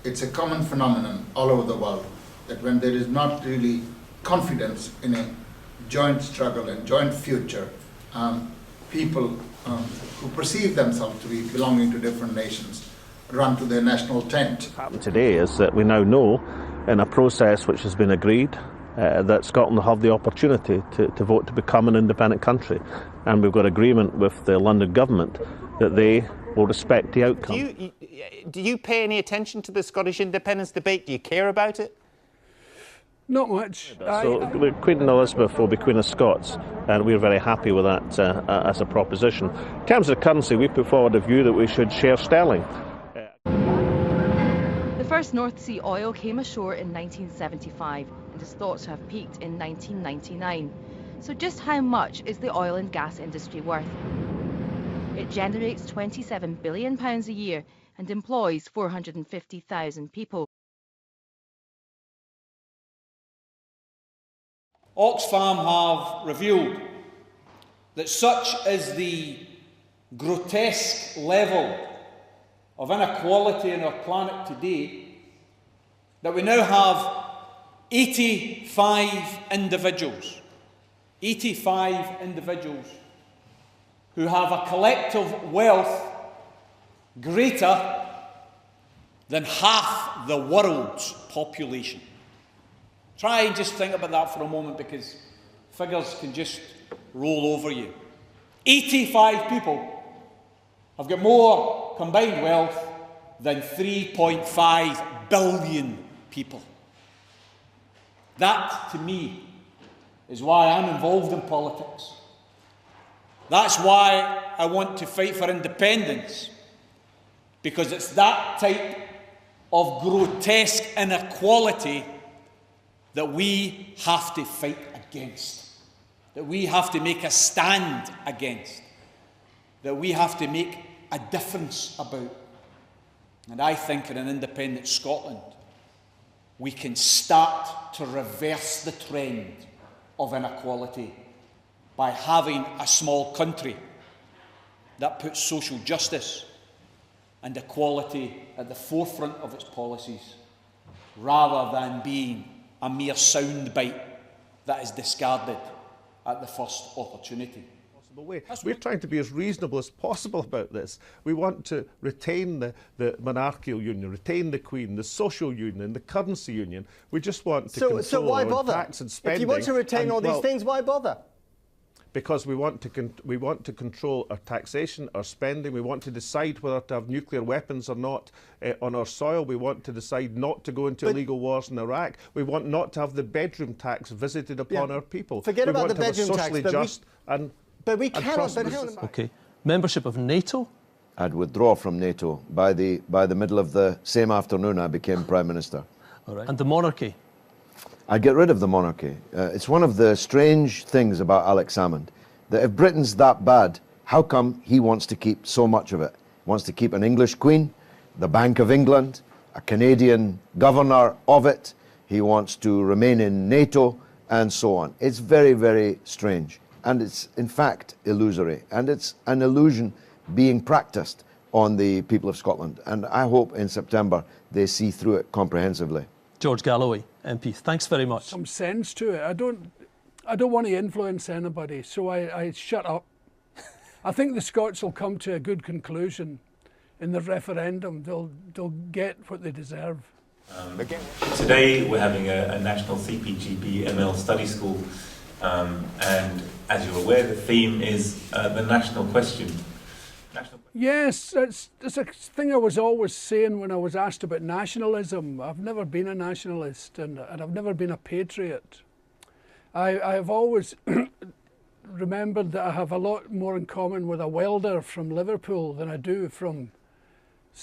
it's a common phenomenon all over the world that when there is not really confidence in a joint struggle and joint future, people who perceive themselves to be belonging to different nations run to their national tent. What happened today is that we now know, in a process which has been agreed, that Scotland will have the opportunity to vote to become an independent country. And we've got agreement with the London government that they will respect the outcome. Do you pay any attention to the Scottish independence debate? Do you care about it? Not much. So Queen Elizabeth will be Queen of Scots, and we're very happy with that as a proposition. In terms of currency, we put forward a view that we should share sterling. The first North Sea oil came ashore in 1975 and is thought to have peaked in 1999. So just how much is the oil and gas industry worth? It generates £27 billion a year and employs 450,000 people. Oxfam have revealed that such is the grotesque level of inequality on our planet today that we now have 85 individuals who have a collective wealth greater than half the world's population. Try and just think about that for a moment, because figures can just roll over you. 85 people have got more combined wealth than 3.5 billion people. That, to me, is why I'm involved in politics. That's why I want to fight for independence, because it's that type of grotesque inequality that we have to fight against, that we have to make a stand against, that we have to make a difference about. And I think in an independent Scotland, we can start to reverse the trend of inequality by having a small country that puts social justice and equality at the forefront of its policies, rather than being a mere soundbite that is discarded at the first opportunity. We're trying to be as reasonable as possible about this. We want to retain the monarchical union, retain the Queen, the social union, the currency union. We just want to control why bother? tax and spending. If you want to retain all these things, why bother? Because we want to control our taxation, our spending. We want to decide whether to have nuclear weapons or not on our soil. We want to decide not to go into illegal wars in Iraq. We want not to have the bedroom tax visited upon our people. Forget about the bedroom tax, but we cannot. Okay, membership of NATO. I'd withdraw from NATO. By the middle of the same afternoon, I became Prime Minister. All right. And the monarchy. I'd get rid of the monarchy. It's one of the strange things about Alex Salmond, that if Britain's that bad, how come he wants to keep so much of it? He wants to keep an English Queen, the Bank of England, a Canadian governor of it. He wants to remain in NATO, and so on. It's very, very strange. And it's, in fact, illusory. And it's an illusion being practiced on the people of Scotland. And I hope in September they see through it comprehensively. George Galloway, MP, thanks very much. Some sense to it. I don't want to influence anybody, so I shut up. I think the Scots will come to a good conclusion in the referendum. They'll get what they deserve. Today we're having a national cpgb-ml study school, and as you're aware, the theme is the national question. Yes, it's a thing I was always saying when I was asked about nationalism. I've never been a nationalist, and I've never been a patriot. I've always remembered that I have a lot more in common with a welder from Liverpool than I do from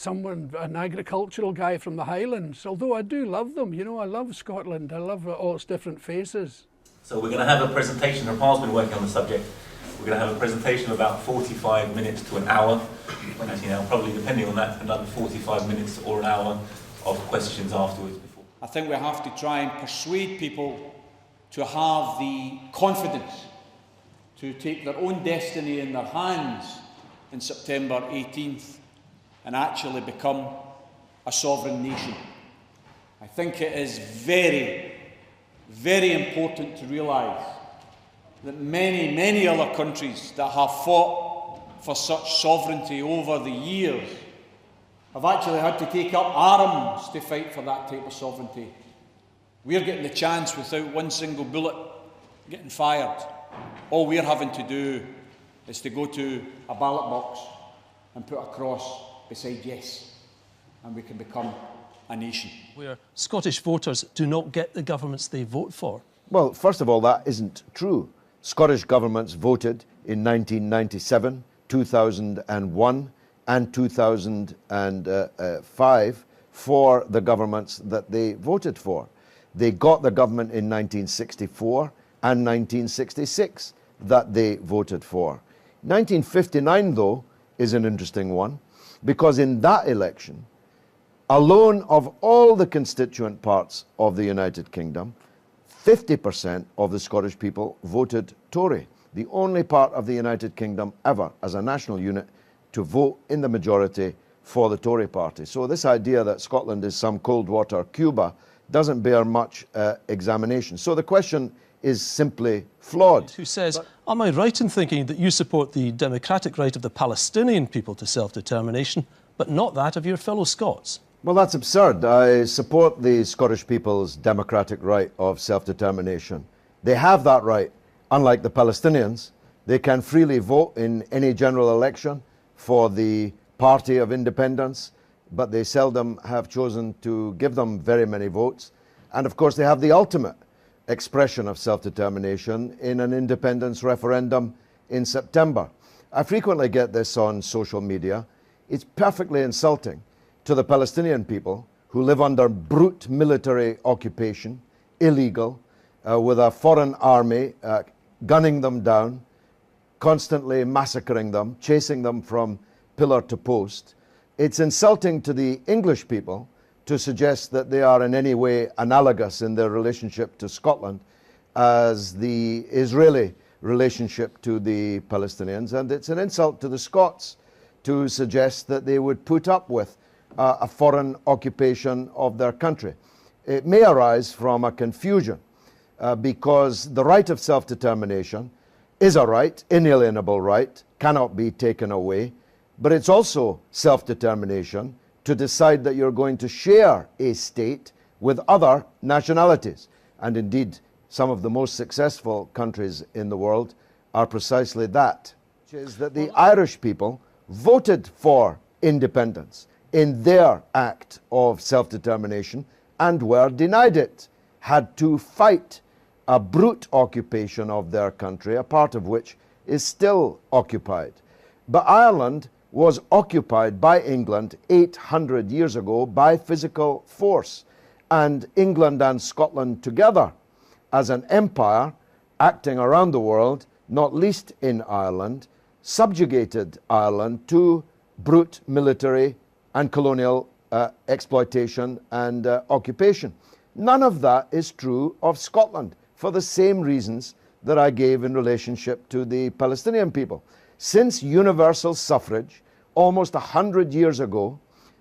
an agricultural guy from the Highlands, although I do love them. You know, I love Scotland. I love all its different faces. So we're going to have a presentation. Rapal's been working on the subject. We're going to have a presentation of about 45 minutes to an hour. Actually now, probably depending on that, another 45 minutes or an hour of questions afterwards. I think we have to try and persuade people to have the confidence to take their own destiny in their hands in September 18th and actually become a sovereign nation. I think it is very, very important to realise that many, many other countries that have fought for such sovereignty over the years have actually had to take up arms to fight for that type of sovereignty. We're getting the chance without one single bullet getting fired. All we're having to do is to go to a ballot box and put a cross beside yes, and we can become a nation. Where Scottish voters do not get the governments they vote for. Well, first of all, that isn't true. Scottish governments voted in 1997, 2001 and 2005 for the governments that they voted for. They got the government in 1964 and 1966 that they voted for. 1959, though, is an interesting one, because in that election, alone of all the constituent parts of the United Kingdom, 50% of the Scottish people voted Tory, the only part of the United Kingdom ever, as a national unit, to vote in the majority for the Tory party. So this idea that Scotland is some cold water Cuba doesn't bear much examination. So the question is simply flawed. Who says, am I right in thinking that you support the democratic right of the Palestinian people to self-determination, but not that of your fellow Scots? Well, that's absurd. I support the Scottish people's democratic right of self-determination. They have that right. Unlike the Palestinians, they can freely vote in any general election for the party of independence, but they seldom have chosen to give them very many votes. And of course, they have the ultimate expression of self-determination in an independence referendum in September. I frequently get this on social media. It's perfectly insulting to the Palestinian people who live under brute military occupation, illegal, with a foreign army gunning them down, constantly massacring them, chasing them from pillar to post. It's insulting to the English people to suggest that they are in any way analogous in their relationship to Scotland as the Israeli relationship to the Palestinians. And it's an insult to the Scots to suggest that they would put up with a foreign occupation of their country. It may arise from a confusion because the right of self-determination is a right, inalienable right, cannot be taken away, but it's also self-determination to decide that you're going to share a state with other nationalities. And indeed, some of the most successful countries in the world are precisely that, which is that the Irish people voted for independence in their act of self-determination and were denied it, had to fight a brute occupation of their country, a part of which is still occupied. But Ireland was occupied by England 800 years ago by physical force, and England and Scotland together as an empire acting around the world, not least in Ireland, subjugated Ireland to brute military and colonial exploitation and occupation. None of that is true of Scotland for the same reasons that I gave in relationship to the Palestinian people. Since universal suffrage, almost 100 years ago,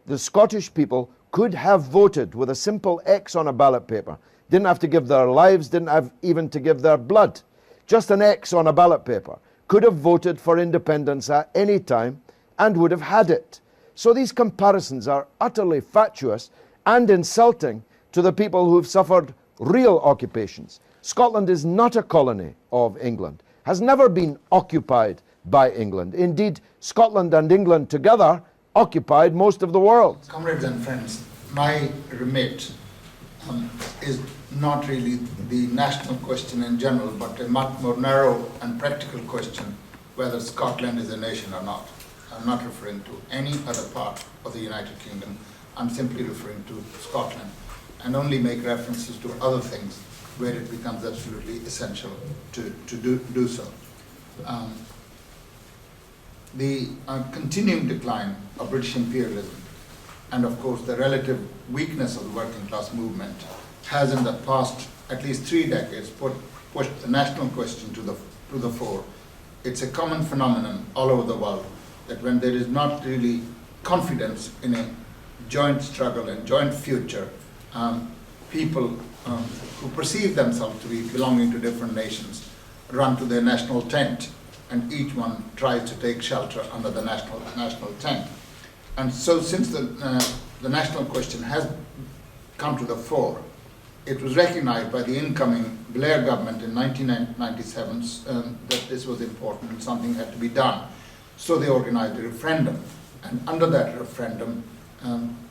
the Scottish people could have voted with a simple X on a ballot paper. Didn't have to give their lives, didn't have even to give their blood. Just an X on a ballot paper. Could have voted for independence at any time and would have had it. So these comparisons are utterly fatuous and insulting to the people who've suffered real occupations. Scotland is not a colony of England, has never been occupied by England. Indeed, Scotland and England together occupied most of the world. Comrades and friends, my remit is not really the national question in general, but a much more narrow and practical question, whether Scotland is a nation or not. I'm not referring to any other part of the United Kingdom. I'm simply referring to Scotland, and only make references to other things where it becomes absolutely essential to do so. The continuing decline of British imperialism and of course the relative weakness of the working class movement has in the past at least 3 decades pushed the national question to the fore. It's a common phenomenon all over the world that when there is not really confidence in a joint struggle and joint future, people who perceive themselves to be belonging to different nations run to their national tent, and each one tries to take shelter under the national tent. And so since the national question has come to the fore, it was recognized by the incoming Blair government in 1997 that this was important and something had to be done. So they organized a referendum, and under that referendum,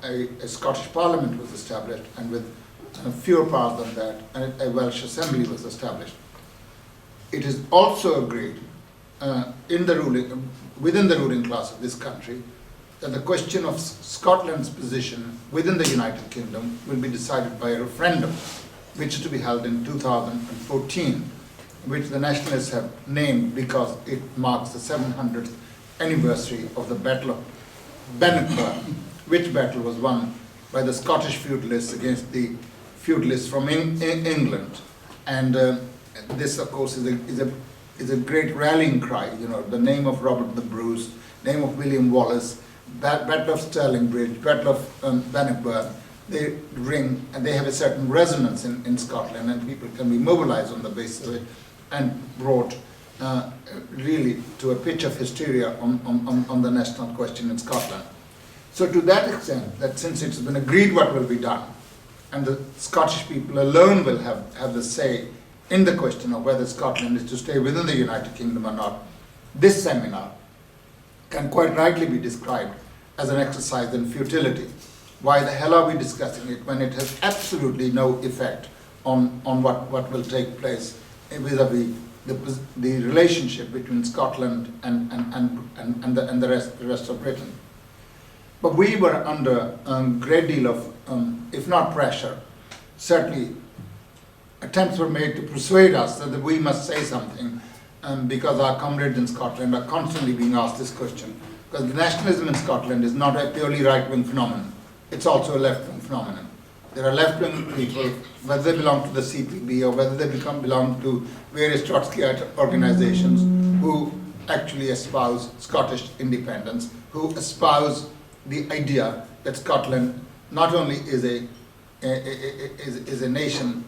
a Scottish Parliament was established, and with fewer powers than that, a Welsh Assembly was established. It is also agreed within the ruling class of this country that the question of Scotland's position within the United Kingdom will be decided by a referendum, which is to be held in 2014, which the nationalists have named because it marks the 700th anniversary of the Battle of Bannockburn, which battle was won by the Scottish feudalists against the feudalists from England. And this, of course, is a great rallying cry. You know, the name of Robert the Bruce, name of William Wallace, Battle of Stirling Bridge, Battle of Bannockburn, they ring and they have a certain resonance in Scotland, and people can be mobilized on the basis of it and brought really to a pitch of hysteria on the national question in Scotland. So to that extent, that since it's been agreed what will be done, and the Scottish people alone will have the say in the question of whether Scotland is to stay within the United Kingdom or not, this seminar can quite rightly be described as an exercise in futility. Why the hell are we discussing it when it has absolutely no effect on what will take place vis-a-vis the relationship between Scotland and the rest of Britain? But we were under a great deal of, if not pressure, certainly attempts were made to persuade us that we must say something, because our comrades in Scotland are constantly being asked this question. Because nationalism in Scotland is not a purely right-wing phenomenon, it's also a left-wing phenomenon. There are left-wing people, whether they belong to the CPB or whether they belong to various Trotskyite organizations, who actually espouse Scottish independence, who espouse the idea that Scotland not only is a nation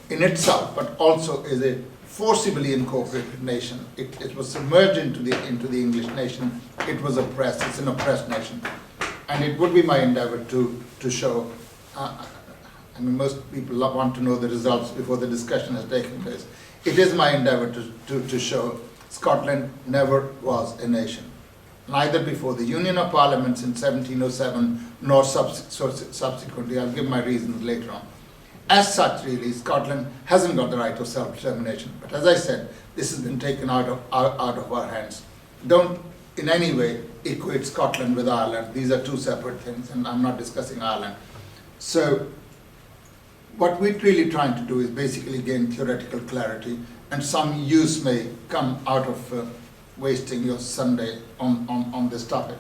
in itself, but also is a forcibly incorporated nation. It was submerged into the English nation. It was oppressed. It's an oppressed nation, and it would be my endeavor to show. I mean, most people want to know the results before the discussion has taken place. It is my endeavor to show Scotland never was a nation, neither before the Union of Parliaments in 1707 nor subsequently. I'll give my reasons later on. As such, really, Scotland hasn't got the right of self-determination. But as I said, this has been taken out of our hands. Don't in any way equate Scotland with Ireland. These are two separate things, and I'm not discussing Ireland. So what we're really trying to do is basically gain theoretical clarity, and some use may come out of wasting your Sunday on this topic.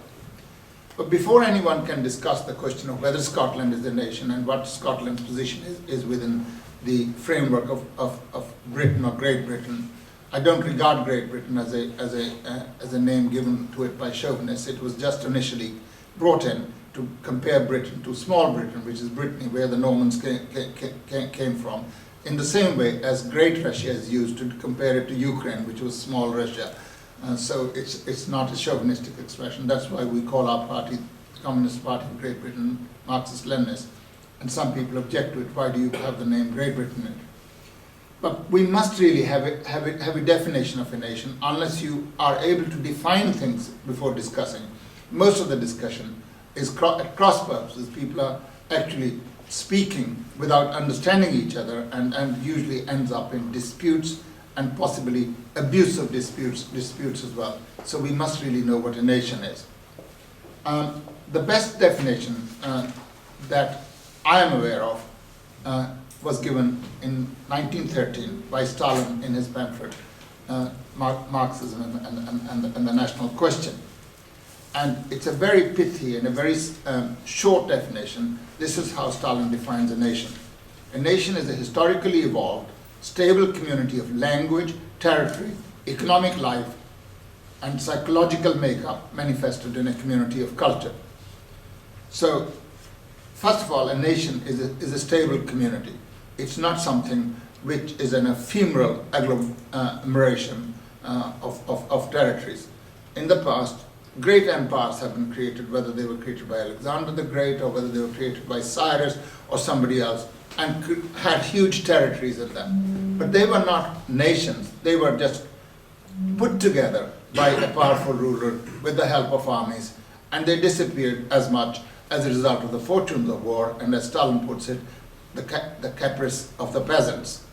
But before anyone can discuss the question of whether Scotland is a nation and what Scotland's position is within the framework of Britain or Great Britain, I don't regard Great Britain as a name given to it by chauvinists. It was just initially brought in to compare Britain to small Britain, which is Brittany, where the Normans came from, in the same way as Great Russia is used to compare it to Ukraine, which was small Russia. So it's not a chauvinistic expression. That's why we call our party, the Communist Party of Great Britain, Marxist-Leninist. And some people object to it. Why do you have the name Great Britain in it? But we must really have a definition of a nation, unless you are able to define things before discussing. Most of the discussion is at cross purposes. People are actually speaking without understanding each other, and usually ends up in disputes, and possibly abusive disputes as well. So we must really know what a nation is. The best definition that I am aware of was given in 1913 by Stalin in his pamphlet, Marxism and the National Question. And it's a very pithy and a very short definition. This is how Stalin defines a nation. A nation is a historically evolved, stable community of language, territory, economic life, and psychological makeup manifested in a community of culture. So, first of all, a nation is a stable community. It's not something which is an ephemeral agglomeration of territories. In the past, great empires have been created, whether they were created by Alexander the Great or whether they were created by Cyrus or somebody else, and had huge territories in them. But they were not nations. They were just put together by a powerful ruler with the help of armies, and they disappeared as much as a result of the fortunes of war, and as Stalin puts it, the caprice of the peasants.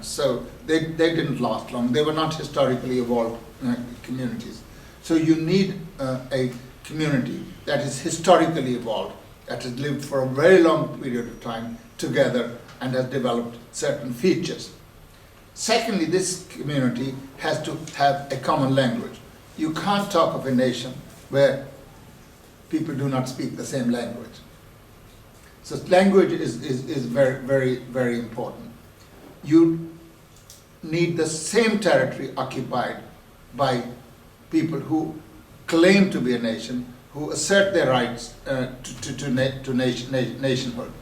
So they didn't last long. They were not historically evolved communities. So you need a community that is historically evolved, that has lived for a very long period of time together and has developed certain features. Secondly, this community has to have a common language. You can't talk of a nation where people do not speak the same language. So language is very, very, very important. You need the same territory occupied by people who claim to be a nation, who assert their rights to nationhood.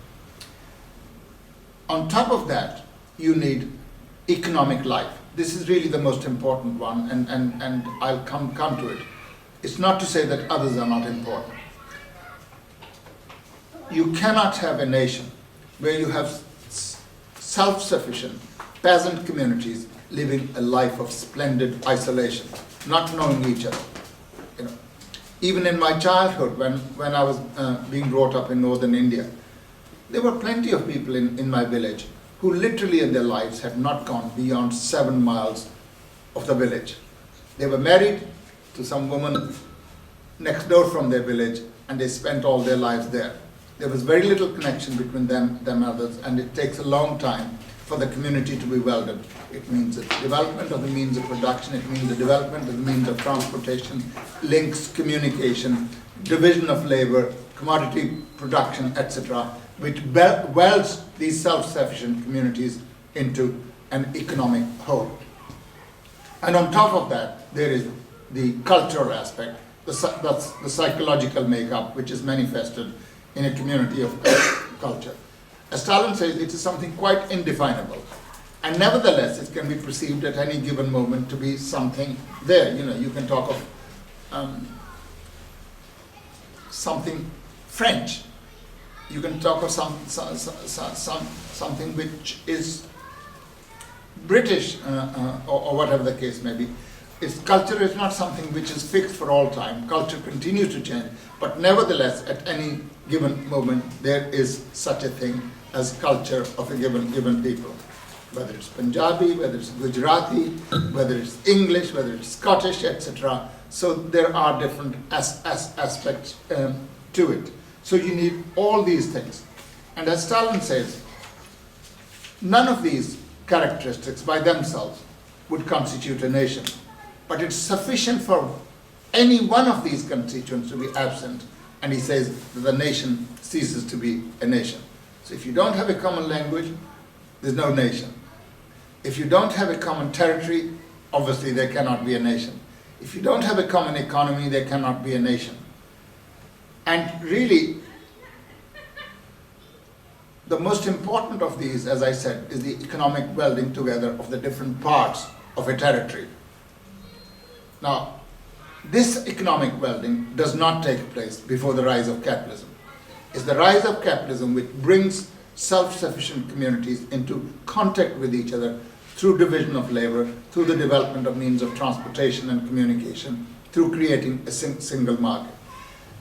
On top of that, you need economic life. This is really the most important one, and I'll come to it. It's not to say that others are not important. You cannot have a nation where you have self-sufficient peasant communities living a life of splendid isolation, not knowing each other. You know, even in my childhood, when I was being brought up in northern India, there were plenty of people in my village who literally in their lives had not gone beyond 7 miles of the village. They were married to some woman next door from their village, and they spent all their lives there. There was very little connection between them and others, and it takes a long time for the community to be welded. It means the development of the means of production, it means the development of the means of transportation, links, communication, division of labor, commodity production, etc., which welds these self-sufficient communities into an economic whole. And on top of that, there is the cultural aspect, that's the psychological makeup, which is manifested in a community of culture. As Stalin says, it is something quite indefinable. And nevertheless, it can be perceived at any given moment to be something there. You know, you can talk of something French. You can talk of something which is British, or whatever the case may be. Culture is not something which is fixed for all time. Culture continues to change, but nevertheless, at any given moment, there is such a thing as culture of a given people. Whether it's Punjabi, whether it's Gujarati, whether it's English, whether it's Scottish, etc. So there are different aspects to it. So you need all these things. And as Stalin says, none of these characteristics by themselves would constitute a nation. But it's sufficient for any one of these constituents to be absent, and he says that the nation ceases to be a nation. So if you don't have a common language, there's no nation. If you don't have a common territory, obviously there cannot be a nation. If you don't have a common economy, there cannot be a nation. And really, the most important of these, as I said, is the economic welding together of the different parts of a territory. Now, this economic welding does not take place before the rise of capitalism. It's the rise of capitalism which brings self-sufficient communities into contact with each other through division of labor, through the development of means of transportation and communication, through creating a single market.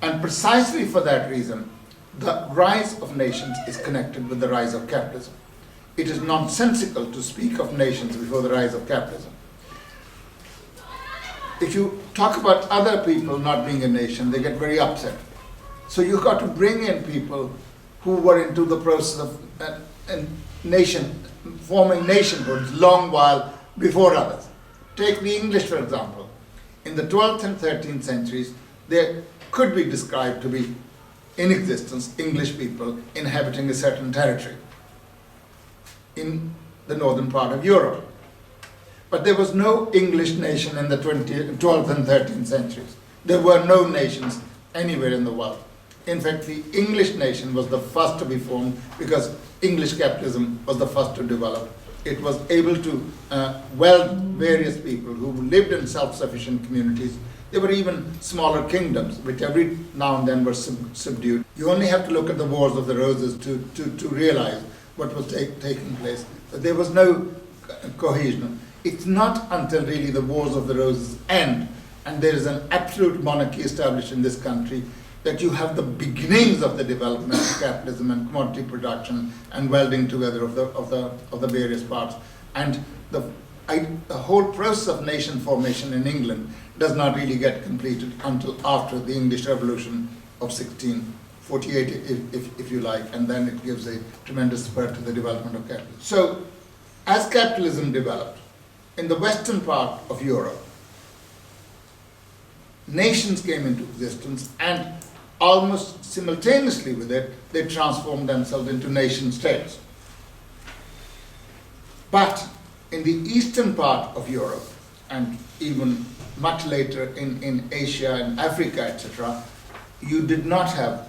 And precisely for that reason, the rise of nations is connected with the rise of capitalism. It is nonsensical to speak of nations before the rise of capitalism. If you talk about other people not being a nation, they get very upset. So you've got to bring in people who were into the process of forming nationhoods long while before others. Take the English, for example. In the 12th and 13th centuries, there could be described to be in existence English people inhabiting a certain territory in the northern part of Europe. But there was no English nation in the 12th and 13th centuries. There were no nations anywhere in the world. In fact, the English nation was the first to be formed because English capitalism was the first to develop. It was able to weld various people who lived in self-sufficient communities. There were even smaller kingdoms, which every now and then were subdued. You only have to look at the Wars of the Roses to realize what was taking place. But there was no cohesion. It's not until really the Wars of the Roses end, and there is an absolute monarchy established in this country, that you have the beginnings of the development of capitalism and commodity production and welding together of the various parts. And the whole process of nation formation in England does not really get completed until after the English Revolution of 1648, if you like, and then it gives a tremendous spur to the development of capitalism. So, as capitalism developed in the western part of Europe, nations came into existence, and almost simultaneously with it, they transformed themselves into nation states. But in the eastern part of Europe, and even much later in Asia and Africa, etc., you did not have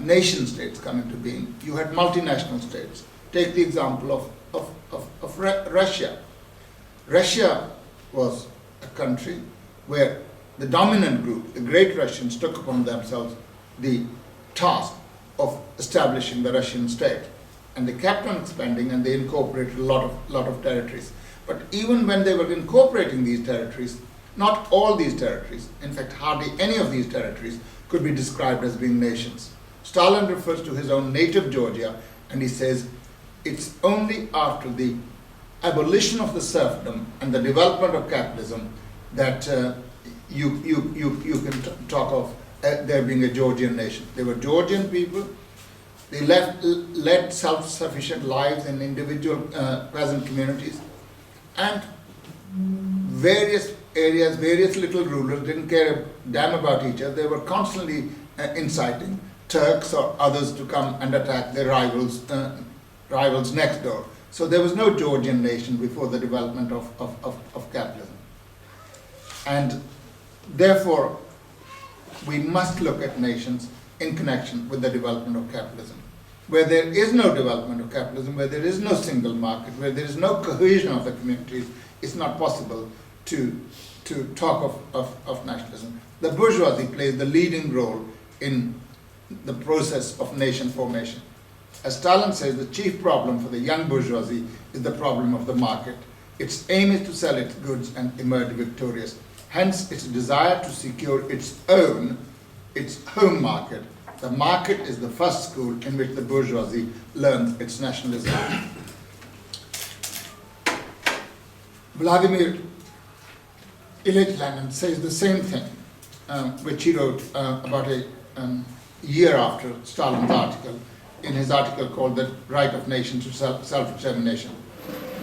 nation states come into being. You had multinational states. Take the example of Russia. Russia was a country where the dominant group, the Great Russians, took upon themselves the task of establishing the Russian state. And they kept on expanding, and they incorporated a lot of territories. But even when they were incorporating these territories, not all these territories, in fact hardly any of these territories, could be described as being nations. Stalin refers to his own native Georgia, and he says it's only after the abolition of the serfdom and the development of capitalism that you can talk of there being a Georgian nation. They were Georgian people. They led self-sufficient lives in individual peasant communities, and various areas, various little rulers didn't care a damn about each other. They were constantly inciting Turks or others to come and attack their rivals next door. So there was no Georgian nation before the development of capitalism. And therefore, we must look at nations in connection with the development of capitalism. Where there is no development of capitalism, where there is no single market, where there is no cohesion of the communities, it's not possible to talk of nationalism. The bourgeoisie plays the leading role in the process of nation formation. As Stalin says, the chief problem for the young bourgeoisie is the problem of the market. Its aim is to sell its goods and emerge victorious. Hence, its desire to secure its home market. The market is the first school in which the bourgeoisie learns its nationalism. Vladimir Ilyich Lenin says the same thing, which he wrote about a year after Stalin's article, in his article called The Right of Nations to Self-Determination.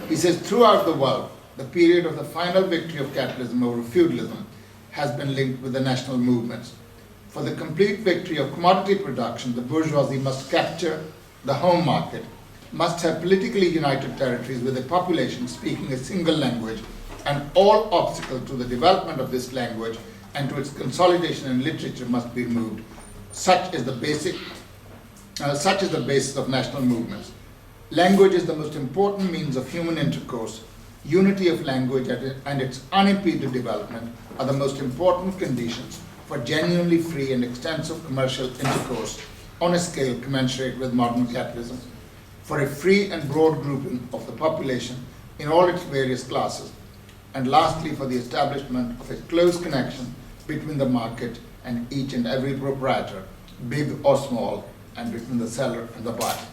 He says, throughout the world, the period of the final victory of capitalism over feudalism has been linked with the national movements. For the complete victory of commodity production, the bourgeoisie must capture the home market, must have politically united territories with a population speaking a single language, and all obstacles to the development of this language and to its consolidation in literature must be removed. Such is the basis of national movements. Language is the most important means of human intercourse. Unity of language and its unimpeded development are the most important conditions for genuinely free and extensive commercial intercourse on a scale commensurate with modern capitalism, for a free and broad grouping of the population in all its various classes, and lastly for the establishment of a close connection between the market and each and every proprietor, big or small, and between the seller and the buyer.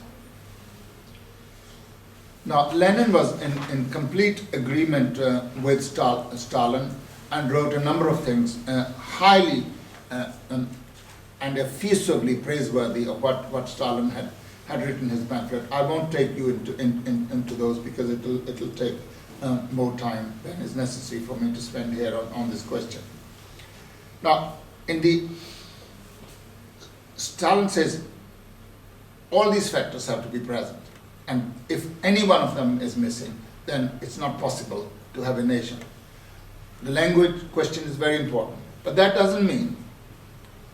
Now, Lenin was in complete agreement with Stalin and wrote a number of things highly and effusively praiseworthy of what Stalin had written in his pamphlet. I won't take you into those because it'll take more time than is necessary for me to spend here on this question. Now, Stalin says all these factors have to be present. And if any one of them is missing, then it's not possible to have a nation. The language question is very important, but that doesn't mean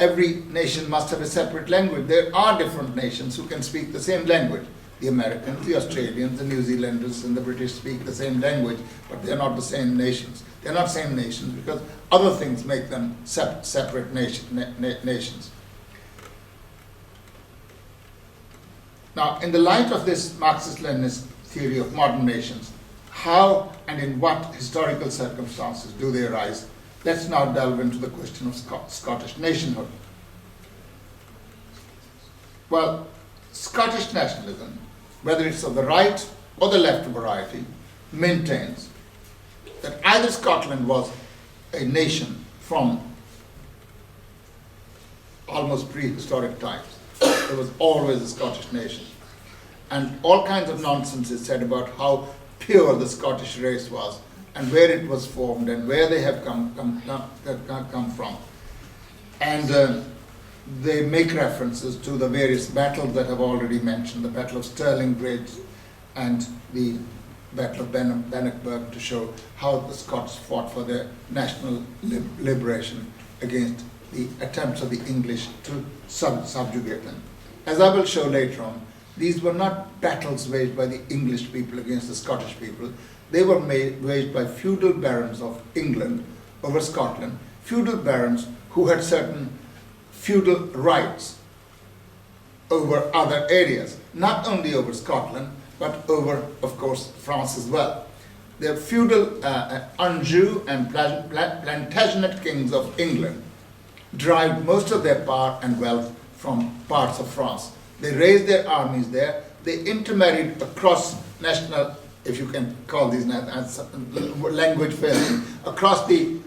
every nation must have a separate language. There are different nations who can speak the same language. The Americans, the Australians, the New Zealanders, and the British speak the same language, but they're not the same nations. They're not same nations because other things make them separate nations. Now, in the light of this Marxist-Leninist theory of modern nations, how and in what historical circumstances do they arise? Let's now delve into the question of Scottish nationhood. Well, Scottish nationalism, whether it's of the right or the left variety, maintains that either Scotland was a nation from almost prehistoric times. There was always a Scottish nation. And all kinds of nonsense is said about how pure the Scottish race was and where it was formed and where they have come from. And they make references to the various battles that I've already mentioned, the Battle of Stirling Bridge and the Battle of Bannockburn, to show how the Scots fought for their national liberation against the attempts of the English to subjugate them. As I will show later on, these were not battles waged by the English people against the Scottish people. They were waged by feudal barons of England over Scotland, feudal barons who had certain feudal rights over other areas, not only over Scotland, but over, of course, France as well. The feudal Anjou and Plantagenet kings of England derived most of their power and wealth from parts of France. They raised their armies there. They intermarried across national, if you can call these language failing, across the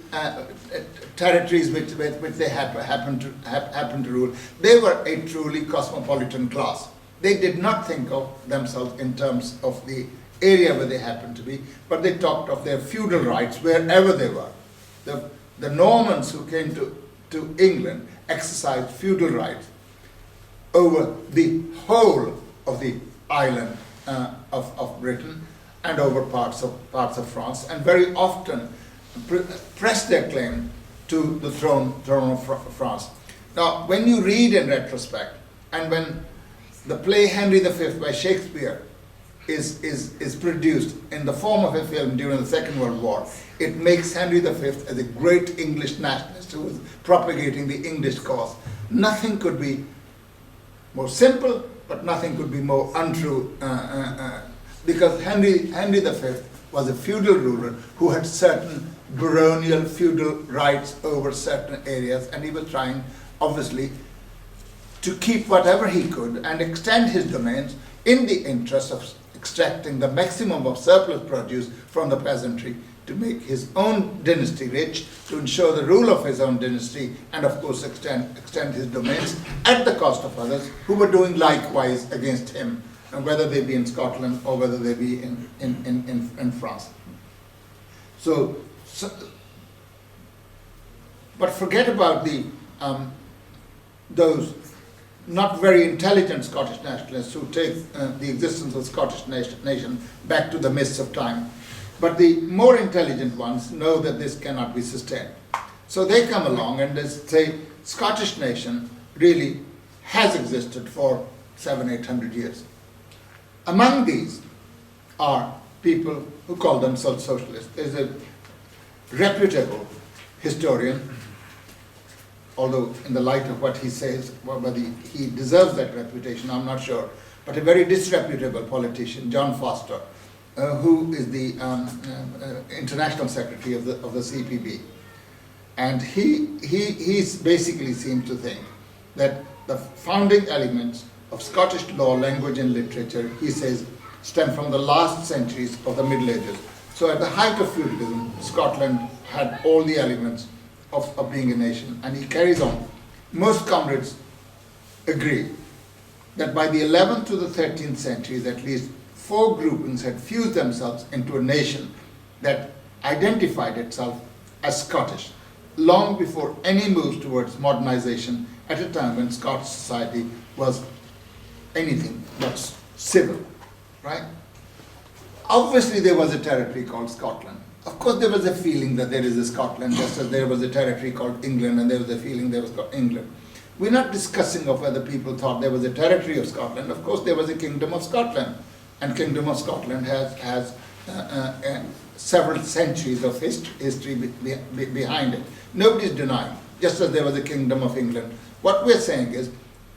territories which they happened to rule. They were a truly cosmopolitan class. They did not think of themselves in terms of the area where they happened to be, but they talked of their feudal rights wherever they were. The Normans who came to England exercised feudal rights over the whole of the island of Britain and over parts of France, and very often pressed their claim to the throne of France. Now, when you read in retrospect, and when the play Henry V by Shakespeare is produced in the form of a film during the Second World War, it makes Henry V as a great English nationalist who was propagating the English cause. Nothing could be more simple, but nothing could be more untrue, because Henry V was a feudal ruler who had certain baronial feudal rights over certain areas, and he was trying, obviously, to keep whatever he could and extend his domains in the interest of extracting the maximum of surplus produce from the peasantry to make his own dynasty rich, to ensure the rule of his own dynasty, and of course extend his domains at the cost of others who were doing likewise against him, and whether they be in Scotland or whether they be in France. So, but forget about those not very intelligent Scottish nationalists who take the existence of the Scottish nation back to the mists of time. But the more intelligent ones know that this cannot be sustained. So they come along and they say, Scottish nation really has existed for 700-800 years. Among these are people who call themselves socialists. There's a reputable historian, although in the light of what he says, whether he deserves that reputation, I'm not sure, but a very disreputable politician, John Foster, who is the international secretary of the CPB. And he basically seems to think that the founding elements of Scottish law, language and literature, he says, stem from the last centuries of the Middle Ages. So at the height of feudalism, Scotland had all the elements of being a nation. And he carries on. Most comrades agree that by the 11th to the 13th centuries, at least 4 groupings had fused themselves into a nation that identified itself as Scottish, long before any moves towards modernization at a time when Scottish society was anything but civil, right? Obviously there was a territory called Scotland, Of course, there was a feeling that there is a Scotland, just as there was a territory called England, and there was a feeling there was England. We're not discussing of whether people thought there was a territory of Scotland. Of course, there was a Kingdom of Scotland, and Kingdom of Scotland has several centuries of history behind it. Nobody's denying, just as there was a Kingdom of England. What we're saying is,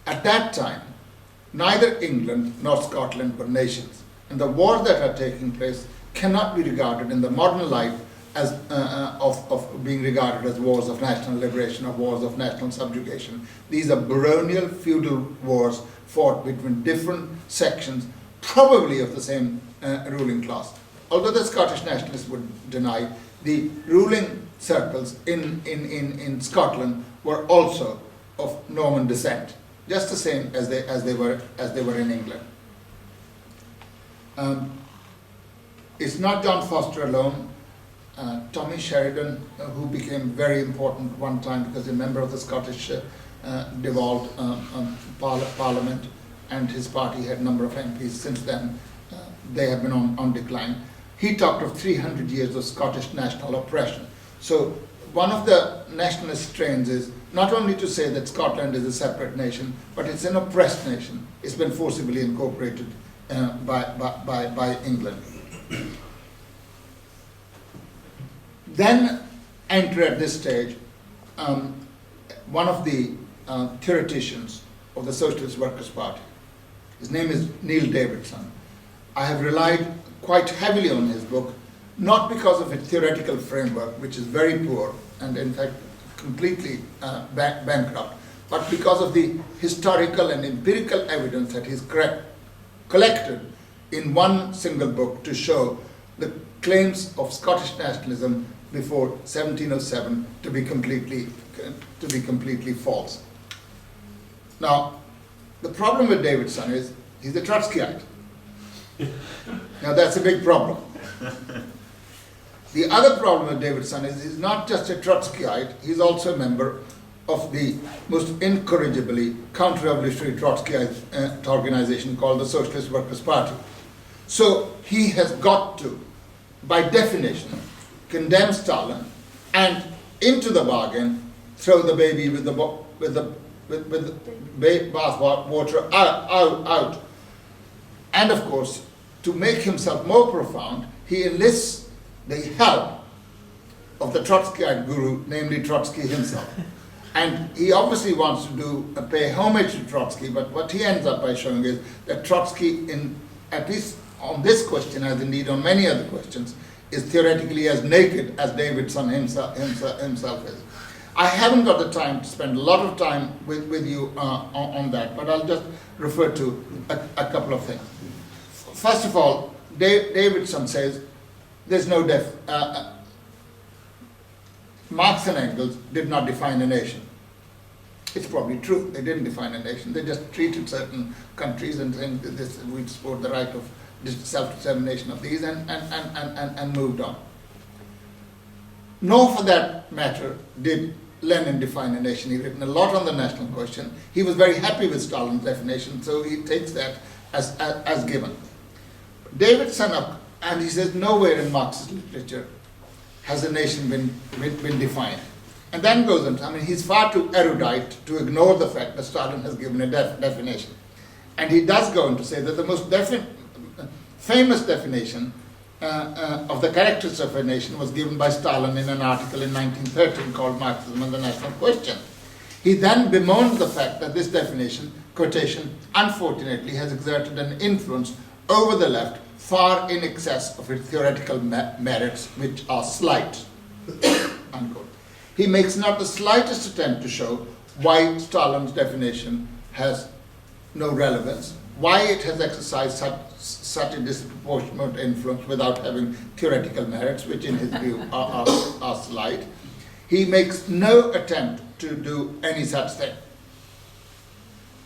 at that time, neither England nor Scotland were nations, and the wars that are taking place cannot be regarded in the modern light as of being regarded as wars of national liberation or wars of national subjugation. These are baronial feudal wars fought between different sections, probably of the same ruling class. Although the Scottish nationalists would deny, the ruling circles in Scotland were also of Norman descent, just the same as they were in England. It's not John Foster alone. Tommy Sheridan, who became very important one time because a member of the Scottish devolved Parliament, and his party had a number of MPs since then. They have been on decline. He talked of 300 years of Scottish national oppression. So one of the nationalist strains is not only to say that Scotland is a separate nation, but it's an oppressed nation. It's been forcibly incorporated by England. Then enter at this stage one of the theoreticians of the Socialist Workers' Party. His name is Neil Davidson. I have relied quite heavily on his book, not because of its theoretical framework, which is very poor and in fact completely bankrupt, but because of the historical and empirical evidence that he's collected in one single book to show the claims of Scottish nationalism before 1707 to be completely false. Now, the problem with Davidson is he's a Trotskyite. Now that's a big problem. The other problem with Davidson is he's not just a Trotskyite, he's also a member of the most incorrigibly counter-revolutionary Trotskyite organization called the Socialist Workers' Party. So he has got to, by definition, condemn Stalin and, into the bargain, throw the baby with the bathwater out. And of course, to make himself more profound, he enlists the help of the Trotskyite guru, namely Trotsky himself. And he obviously wants to pay homage to Trotsky, but what he ends up by showing is that Trotsky, at least on this question, as indeed on many other questions, is theoretically as naked as Davidson himself is. I haven't got the time to spend a lot of time with you on that, but I'll just refer to a couple of things. First of all, Davidson says there's no Marx and Engels did not define a nation. It's probably true, they didn't define a nation, they just treated certain countries and saying that we'd support the right of self-determination of these and moved on. Nor for that matter did Lenin define a nation. He'd written a lot on the national question. He was very happy with Stalin's definition, so he takes that as given. Davidson, and he says nowhere in Marxist literature has a nation been defined. And then goes on, he's far too erudite to ignore the fact that Stalin has given a definition. And he does go on to say that the most famous definition of the characteristics of a nation was given by Stalin in an article in 1913 called Marxism and the National Question. He then bemoaned the fact that this definition, quotation, unfortunately has exerted an influence over the left far in excess of its theoretical merits, which are slight. Unquote. He makes not the slightest attempt to show why Stalin's definition has no relevance, why it has exercised such a disproportionate influence without having theoretical merits, which in his view are slight. He makes no attempt to do any such thing.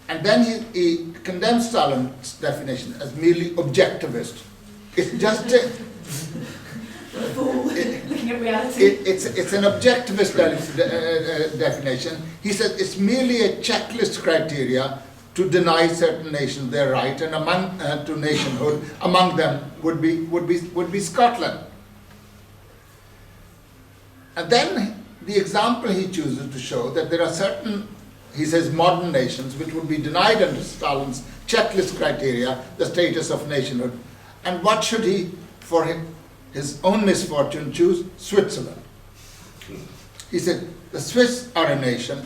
And then he condemns Stalin's definition as merely objectivist. It's just looking at reality. It's an objectivist definition. He says it's merely a checklist criteria to deny certain nations their right, and to nationhood, among them would be Scotland. And then the example he chooses to show that there are certain, he says, modern nations which would be denied under Stalin's checklist criteria the status of nationhood. And what should he, for his own misfortune, choose? Switzerland. He said, the Swiss are a nation,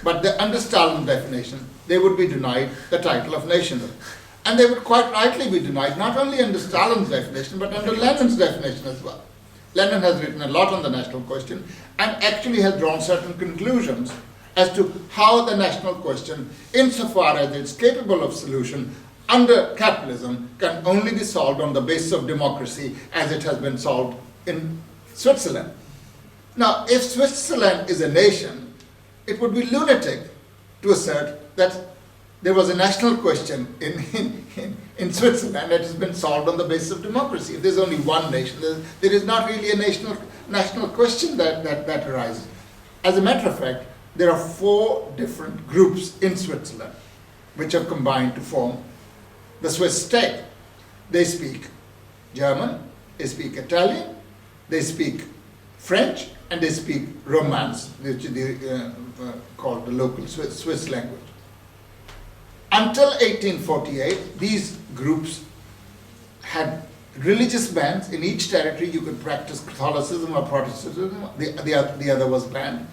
but under Stalin's definition, they would be denied the title of nationhood. And they would quite rightly be denied, not only under Stalin's definition, but under Lenin's definition as well. Lenin has written a lot on the national question and actually has drawn certain conclusions as to how the national question, insofar as it's capable of solution under capitalism, can only be solved on the basis of democracy as it has been solved in Switzerland. Now, if Switzerland is a nation, it would be lunatic to assert that there was a national question in Switzerland that has been solved on the basis of democracy. If there's only one nation, there is not really a national question that arises. As a matter of fact, there are 4 different groups in Switzerland which have combined to form the Swiss state. They speak German, they speak Italian, they speak French, and they speak Romance, which is called the local Swiss language. Until 1848, these groups had religious bans. In each territory you could practice Catholicism or Protestantism, the other was banned.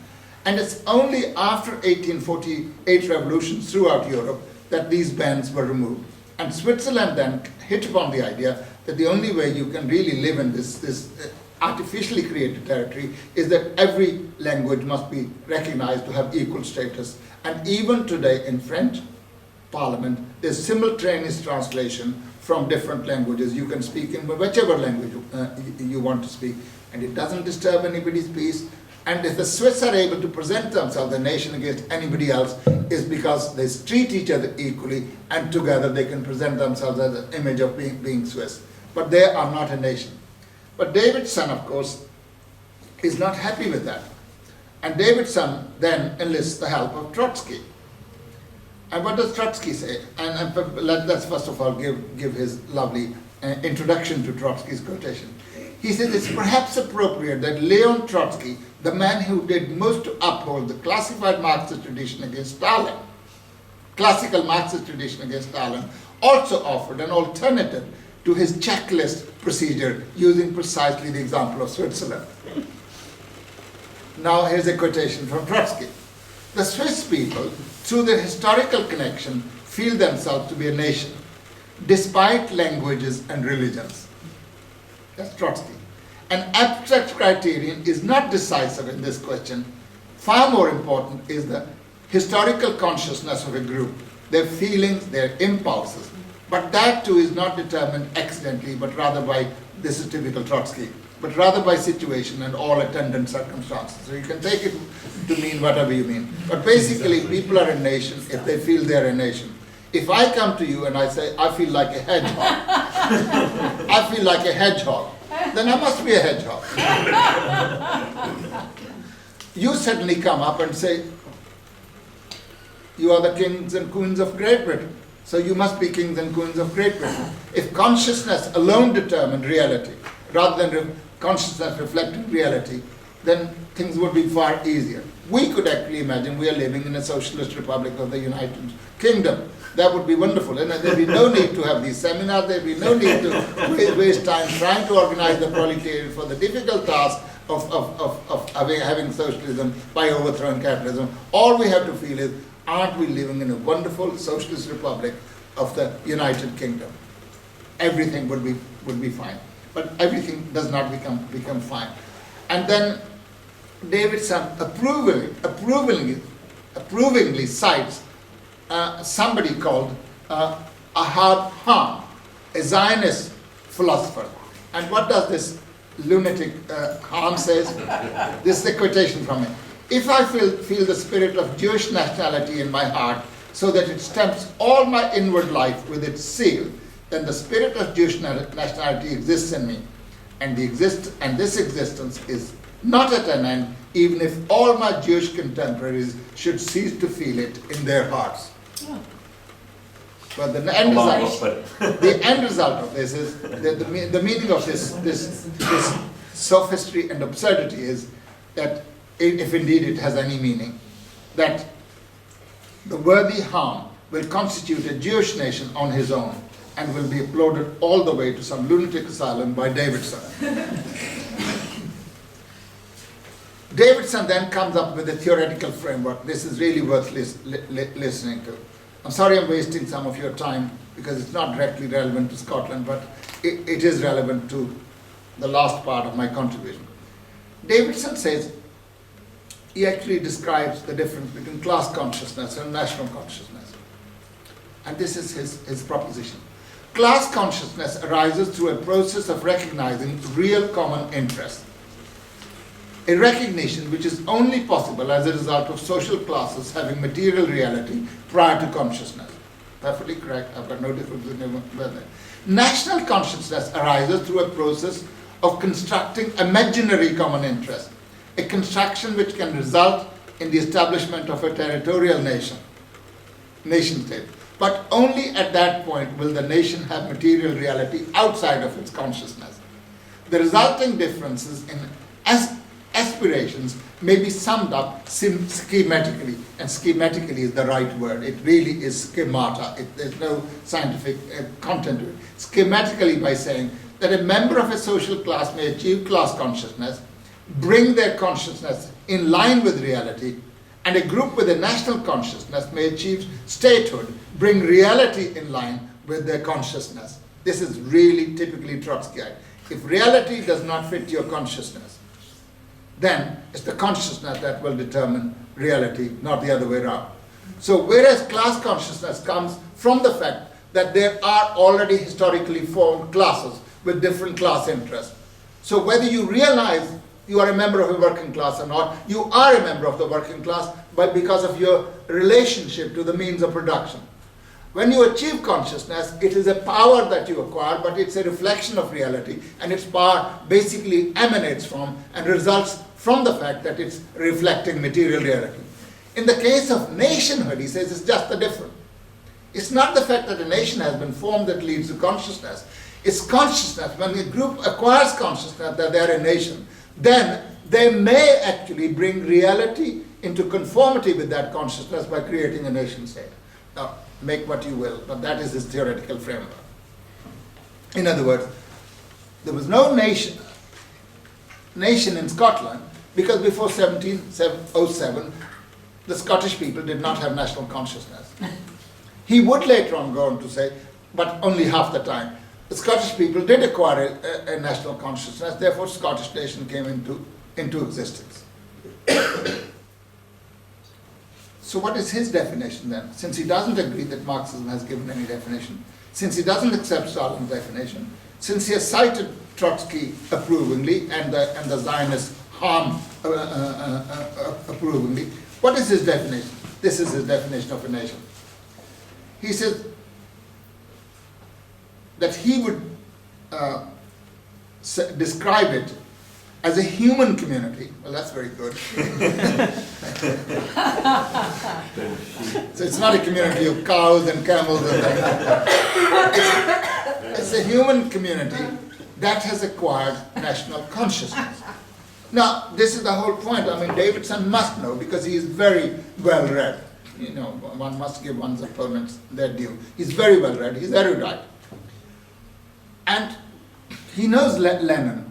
And it's only after 1848 revolutions throughout Europe that these bans were removed. And Switzerland then hit upon the idea that the only way you can really live in this artificially created territory is that every language must be recognized to have equal status. And even today in French Parliament, there's simultaneous translation from different languages. You can speak in whichever language you want to speak, and it doesn't disturb anybody's peace. And if the Swiss are able to present themselves a nation against anybody else, is because they treat each other equally, and together they can present themselves as an image of being Swiss. But they are not a nation. But Davidson, of course, is not happy with that. And Davidson then enlists the help of Trotsky. And what does Trotsky say? And let's first of all give his lovely introduction to Trotsky's quotation. He says, it's perhaps appropriate that Leon Trotsky, the man who did most to uphold the classified Marxist tradition against Stalin, classical Marxist tradition against Stalin, also offered an alternative to his checklist procedure using precisely the example of Switzerland. Now here's a quotation from Trotsky. The Swiss people, through their historical connection, feel themselves to be a nation, despite languages and religions. That's Trotsky. An abstract criterion is not decisive in this question. Far more important is the historical consciousness of a group, their feelings, their impulses. But that too is not determined accidentally, but rather by, this is typical Trotsky, but rather by situation and all attendant circumstances. So you can take it to mean whatever you mean. But basically, people are a nation if they feel they're a nation. If I come to you and I say, I feel like a hedgehog, I feel like a hedgehog, then I must be a hedgehog. You suddenly come up and say, you are the kings and queens of Great Britain, so you must be kings and queens of Great Britain. If consciousness alone determined reality, rather than consciousness reflecting reality, then things would be far easier. We could actually imagine we are living in a socialist republic of the United Kingdom. That would be wonderful. And there'd be no need to have these seminars, there'd be no need to waste time trying to organize the proletariat for the difficult task of having socialism by overthrowing capitalism. All we have to feel is, aren't we living in a wonderful socialist republic of the United Kingdom? Everything would be fine. But everything does not become fine. And then Davidson approvingly cites somebody called Ahad Hahn, a Zionist philosopher. And what does this lunatic Hahn says? This is a quotation from him. If I feel the spirit of Jewish nationality in my heart, so that it stamps all my inward life with its seal, then the spirit of Jewish nationality exists in me, and this existence is not at an end, even if all my Jewish contemporaries should cease to feel it in their hearts. Yeah. But the end result of this is the meaning of this sophistry and absurdity is that, if indeed it has any meaning, that the worthy harm will constitute a Jewish nation on his own and will be uploaded all the way to some lunatic asylum by Davidson. Davidson then comes up with a theoretical framework. This is really worth listening to. I'm sorry I'm wasting some of your time because it's not directly relevant to Scotland, but it is relevant to the last part of my contribution. Davidson says, he actually describes the difference between class consciousness and national consciousness. And this is his proposition. Class consciousness arises through a process of recognizing real common interests. A recognition which is only possible as a result of social classes having material reality prior to consciousness. Perfectly correct, I've got no difference with that. National consciousness arises through a process of constructing imaginary common interest, a construction which can result in the establishment of a territorial nation state. But only at that point will the nation have material reality outside of its consciousness. The resulting differences in aspirations may be summed up schematically, and schematically is the right word. It really is schemata. There's no scientific content to it. Schematically by saying that a member of a social class may achieve class consciousness, bring their consciousness in line with reality, and a group with a national consciousness may achieve statehood, bring reality in line with their consciousness. This is really typically Trotskyite. If reality does not fit your consciousness, then it's the consciousness that will determine reality, not the other way around. So whereas class consciousness comes from the fact that there are already historically formed classes with different class interests. So whether you realize you are a member of a working class or not, you are a member of the working class because of your relationship to the means of production. When you achieve consciousness, it is a power that you acquire, but it's a reflection of reality, and its power basically emanates from and results from the fact that it's reflecting material reality. In the case of nationhood, he says it's just the difference. It's not the fact that a nation has been formed that leads to consciousness. It's consciousness. When a group acquires consciousness that they're a nation, then they may actually bring reality into conformity with that consciousness by creating a nation state. Now, make what you will, but that is his theoretical framework. In other words, there was no nation in Scotland because before 1707, the Scottish people did not have national consciousness. He would later on go on to say, but only half the time. The Scottish people did acquire a national consciousness, therefore Scottish nation came into existence. So what is his definition then? Since he doesn't agree that Marxism has given any definition, since he doesn't accept Stalin's definition, since he has cited Trotsky approvingly and the Zionist harm approvingly, what is his definition? This is his definition of a nation. He says that he would describe it as a human community. Well, that's very good. So it's not a community of cows and camels and it's a human community that has acquired national consciousness. Now, this is the whole point. I mean, Davidson must know because he is very well read. You know, one must give one's opponents their due. He's very well read. He's erudite. And he knows Lenin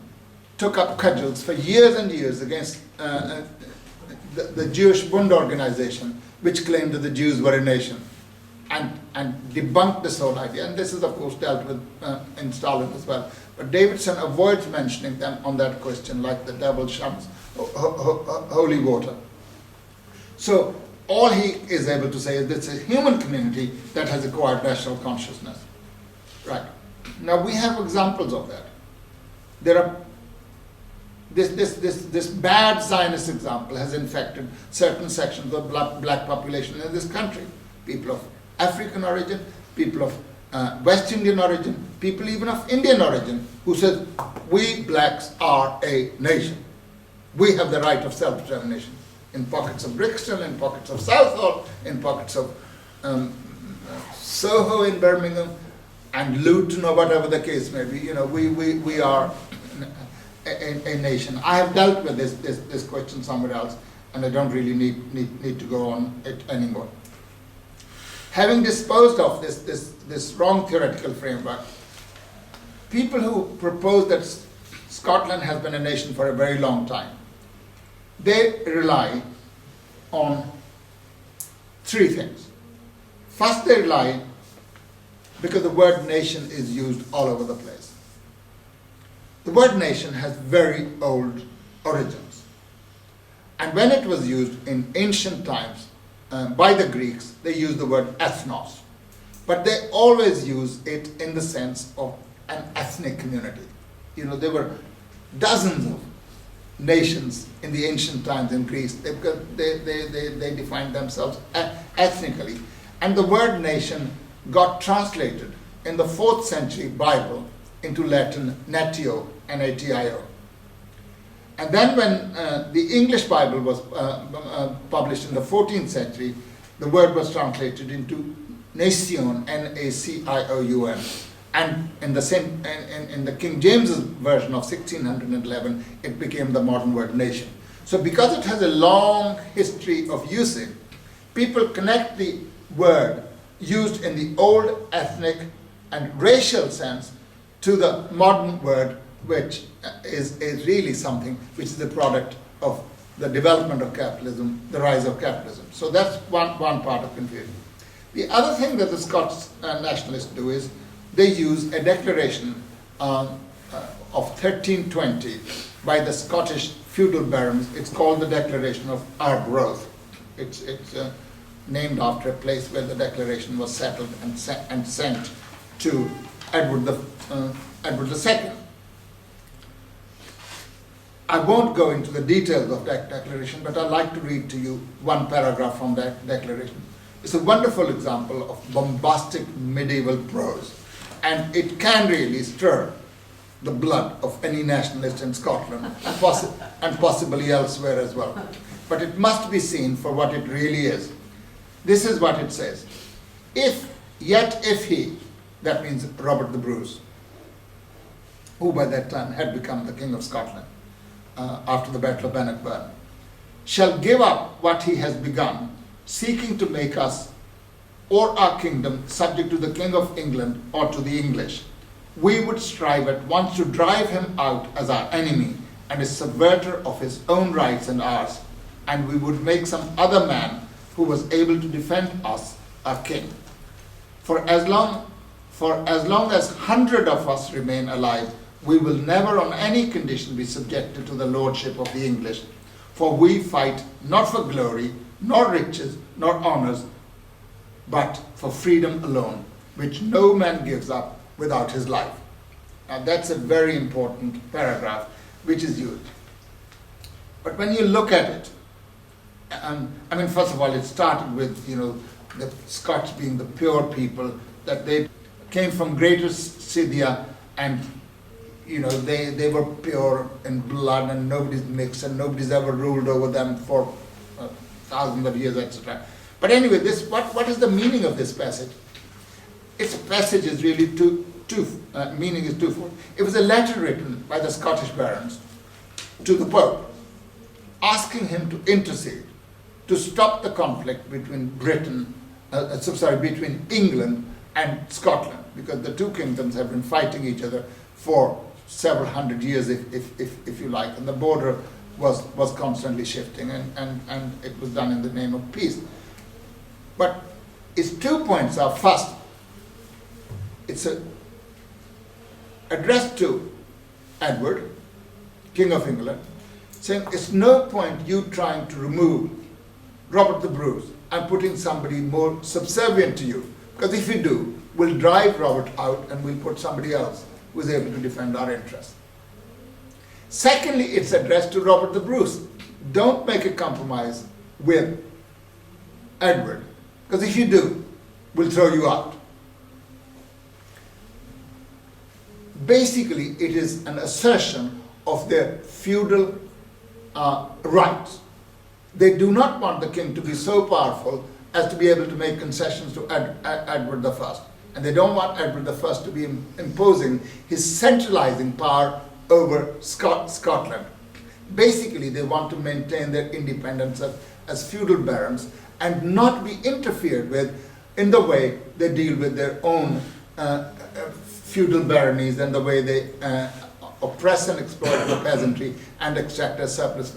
took up cudgels for years and years against the Jewish Bund organization, which claimed that the Jews were a nation, and debunked this whole idea. And this is, of course, dealt with in Stalin as well. But Davidson avoids mentioning them on that question, like the devil shuns holy water. So all he is able to say is that it's a human community that has acquired national consciousness. Right. Now we have examples of that. There are this bad Zionist example has infected certain sections of black population in this country. People of African origin, people of West Indian origin, people even of Indian origin, who said, we blacks are a nation. We have the right of self-determination. In pockets of Brixton, in pockets of Southall, in pockets of Soho in Birmingham, and Luton or whatever the case may be. You know, we are. a nation. I have dealt with this question somewhere else, and I don't really need to go on it anymore. Having disposed of this wrong theoretical framework, people who propose that Scotland has been a nation for a very long time, they rely on three things. First, they rely because the word nation is used all over the place. The word nation has very old origins. And when it was used in ancient times by the Greeks, they used the word ethnos. But they always use it in the sense of an ethnic community. You know, there were dozens of nations in the ancient times in Greece because they defined themselves ethnically. And the word nation got translated in the 4th century Bible into Latin natio, N-A-T-I-O. And then when the English Bible was published in the 14th century, the word was translated into nation, N-A-C-I-O-U-N. And in the King James's version of 1611, it became the modern word nation. So because it has a long history of usage, people connect the word used in the old ethnic and racial sense to the modern word, which is really something which is the product of the development of capitalism, the rise of capitalism. So that's one part of confusion. The other thing that the Scots nationalists do is they use a declaration of 1320 by the Scottish feudal barons. It's called the Declaration of Arbroath. It's named after a place where the declaration was settled and sent to Edward II. I won't go into the details of that declaration, but I'd like to read to you one paragraph from that declaration. It's a wonderful example of bombastic medieval prose, and it can really stir the blood of any nationalist in Scotland and possibly elsewhere as well. But it must be seen for what it really is. This is what it says. If he, that means Robert the Bruce, who by that time had become the King of Scotland after the Battle of Bannockburn, shall give up what he has begun, seeking to make us or our kingdom subject to the King of England or to the English, we would strive at once to drive him out as our enemy and a subverter of his own rights and ours, and we would make some other man who was able to defend us our king. For as long as 100 of us remain alive, we will never on any condition be subjected to the lordship of the English, for we fight not for glory, nor riches, nor honors, but for freedom alone, which no man gives up without his life. Now that's a very important paragraph which is used. But when you look at it, I mean, first of all, it started with, you know, the Scots being the pure people, that they came from Greater Scythia, and, you know, they were pure in blood, and nobody's mixed, and nobody's ever ruled over them for thousands of years, etc. But anyway, what is the meaning of this passage? Its passage is really meaning is twofold. It was a letter written by the Scottish barons to the Pope, asking him to intercede to stop the conflict between between England and Scotland, because the two kingdoms have been fighting each other for several hundred years, if you like, and the border was constantly shifting, and it was done in the name of peace. But its 2 points are: first, it's addressed to Edward, King of England, saying it's no point you trying to remove Robert the Bruce and putting somebody more subservient to you, because if you do, we'll drive Robert out and we'll put somebody else who is able to defend our interests. Secondly, it's addressed to Robert the Bruce. Don't make a compromise with Edward, because if you do, we'll throw you out. Basically, it is an assertion of their feudal rights. They do not want the king to be so powerful as to be able to make concessions to Edward I. And they don't want Edward I to be imposing his centralizing power over Scotland. Basically, they want to maintain their independence as feudal barons and not be interfered with in the way they deal with their own feudal baronies and the way they oppress and exploit the peasantry and extract their surplus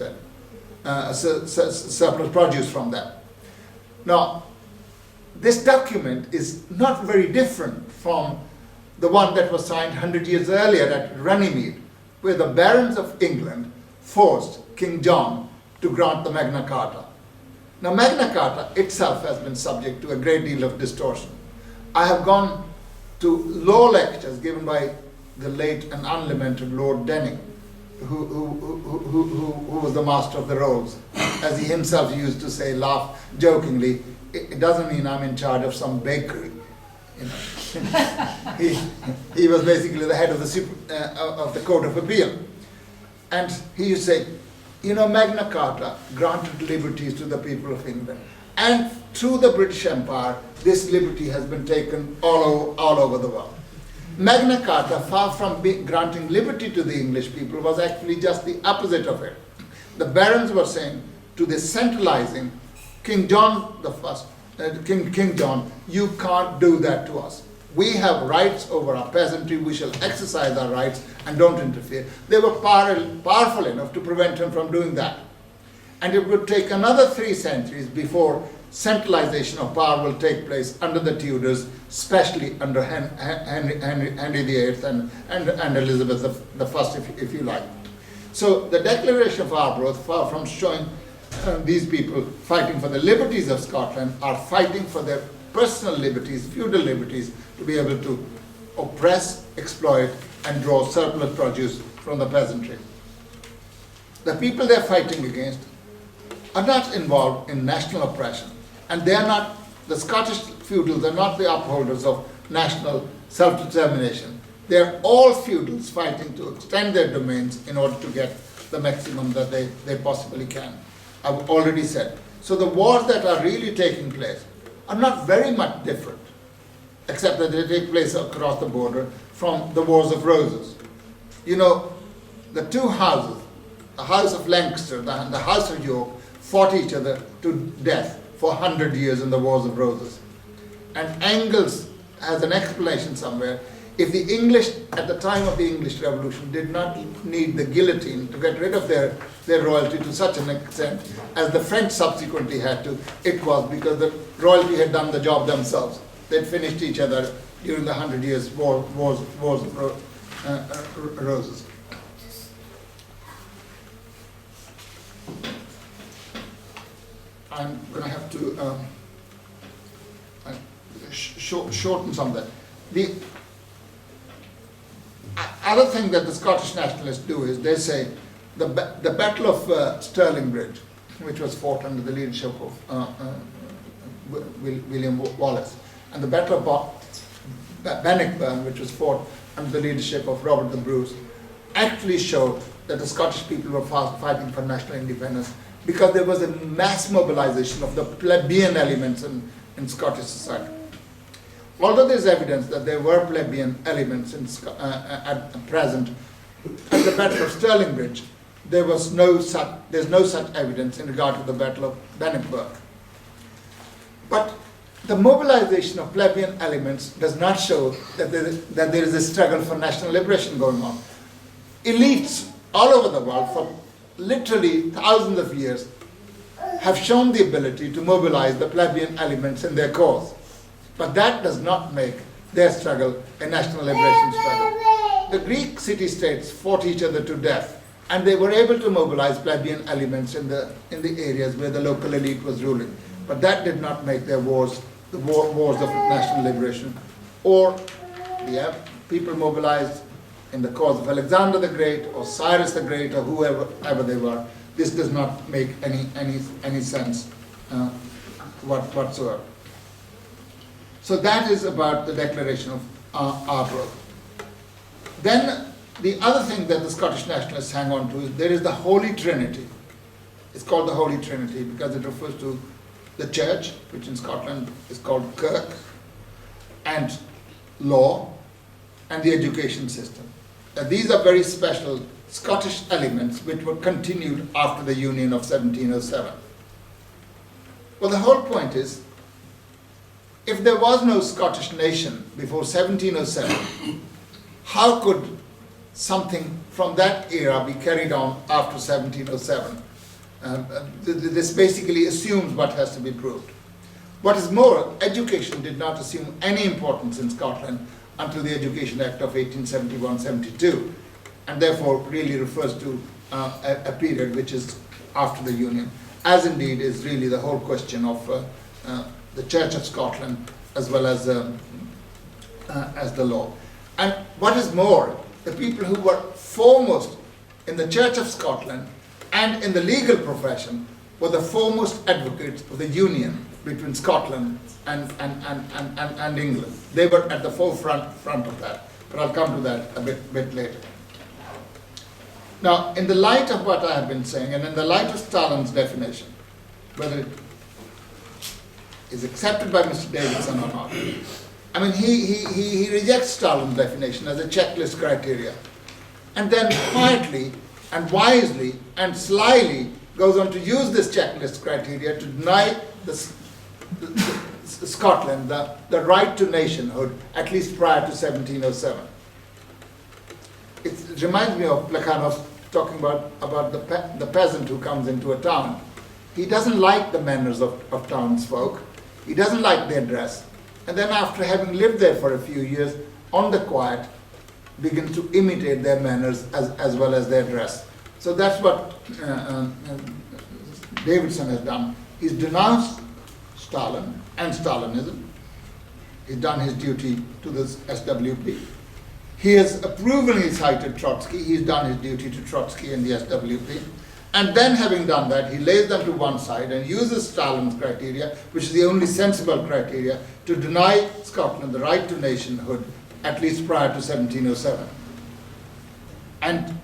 produce from them. Now, this document is not very different from the one that was signed 100 years earlier at Runnymede, where the barons of England forced King John to grant the Magna Carta. Now, Magna Carta itself has been subject to a great deal of distortion. I have gone to law lectures given by the late and unlamented Lord Denning, who was the master of the rolls. As he himself used to say, laugh jokingly, it doesn't mean I'm in charge of some bakery. You know. he was basically the head of the Court of Appeal. And he used to say, you know, Magna Carta granted liberties to the people of England. And through the British Empire, this liberty has been taken all over the world. Magna Carta, far from granting liberty to the English people, was actually just the opposite of it. The barons were saying to the centralizing King John King John, you can't do that to us. We have rights over our peasantry, we shall exercise our rights and don't interfere. They were powerful enough to prevent him from doing that. And it would take another 3 centuries before centralization of power will take place under the Tudors, especially under Henry VIII and Elizabeth I, if you like. So the Declaration of Arbroath, far from showing these people fighting for the liberties of Scotland, are fighting for their personal liberties, feudal liberties, to be able to oppress, exploit, and draw surplus produce from the peasantry. The people they're fighting against are not involved in national oppression, and they are not, the Scottish feudals are not the upholders of national self-determination. They're all feudals fighting to extend their domains in order to get the maximum that they possibly can. I've already said. So the wars that are really taking place are not very much different, except that they take place across the border from the Wars of Roses. You know, the two houses, the House of Lancaster and the House of York, fought each other to death for 100 years in the Wars of Roses. And Engels has an explanation somewhere. If the English, at the time of the English Revolution, did not need the guillotine to get rid of their royalty to such an extent as the French subsequently had to, it was because the royalty had done the job themselves. They'd finished each other during the 100 years wars of Roses. I'm going to have to shorten some of that. The other thing that the Scottish nationalists do is they say the Battle of Stirling Bridge, which was fought under the leadership of William Wallace, and the Battle of Bannockburn, which was fought under the leadership of Robert the Bruce, actually showed that the Scottish people were fighting for national independence because there was a mass mobilization of the plebeian elements in Scottish society. Although there's evidence that there were plebeian elements at present at the Battle of Stirling Bridge, there's no such evidence in regard to the Battle of Bannockburn. But the mobilization of plebeian elements does not show that there is a struggle for national liberation going on. Elites all over the world for literally thousands of years have shown the ability to mobilize the plebeian elements in their cause. But that does not make their struggle a national liberation struggle. The Greek city-states fought each other to death, and they were able to mobilize plebeian elements in the areas where the local elite was ruling. But that did not make their wars the wars of national liberation. Or the people mobilized in the cause of Alexander the Great or Cyrus the Great or whoever they were. This does not make any sense whatsoever. So that is about the Declaration of Arbroath. Then the other thing that the Scottish nationalists hang on to is there is the Holy Trinity. It's called the Holy Trinity because it refers to the church, which in Scotland is called kirk, and law, and the education system. these are very special Scottish elements which were continued after the Union of 1707. Well, the whole point is, if there was no Scottish nation before 1707, how could something from that era be carried on after 1707? This basically assumes what has to be proved. What is more, education did not assume any importance in Scotland until the Education Act of 1871-72, and therefore really refers to a period which is after the Union, as indeed is really the whole question of the Church of Scotland as well as the law. And what is more, the people who were foremost in the Church of Scotland and in the legal profession were the foremost advocates of the union between Scotland and England. They were at the forefront of that, but I'll come to that a bit later. Now, in the light of what I have been saying, and in the light of Stalin's definition, whether it is accepted by Mr. Davidson or not, I mean, he rejects Stalin's definition as a checklist criteria, and then quietly and wisely and slyly goes on to use this checklist criteria to deny Scotland the right to nationhood, at least prior to 1707. It reminds me of Plekhanov talking about the peasant who comes into a town. He doesn't like the manners of townsfolk. He doesn't like their dress. And then after having lived there for a few years, on the quiet, begins to imitate their manners as well as their dress. So that's what Davidson has done. He's denounced Stalin and Stalinism. He's done his duty to the SWP. He has approvingly cited Trotsky. He's done his duty to Trotsky and the SWP. And then, having done that, he lays them to one side and uses Stalin's criteria, which is the only sensible criteria, to deny Scotland the right to nationhood, at least prior to 1707. And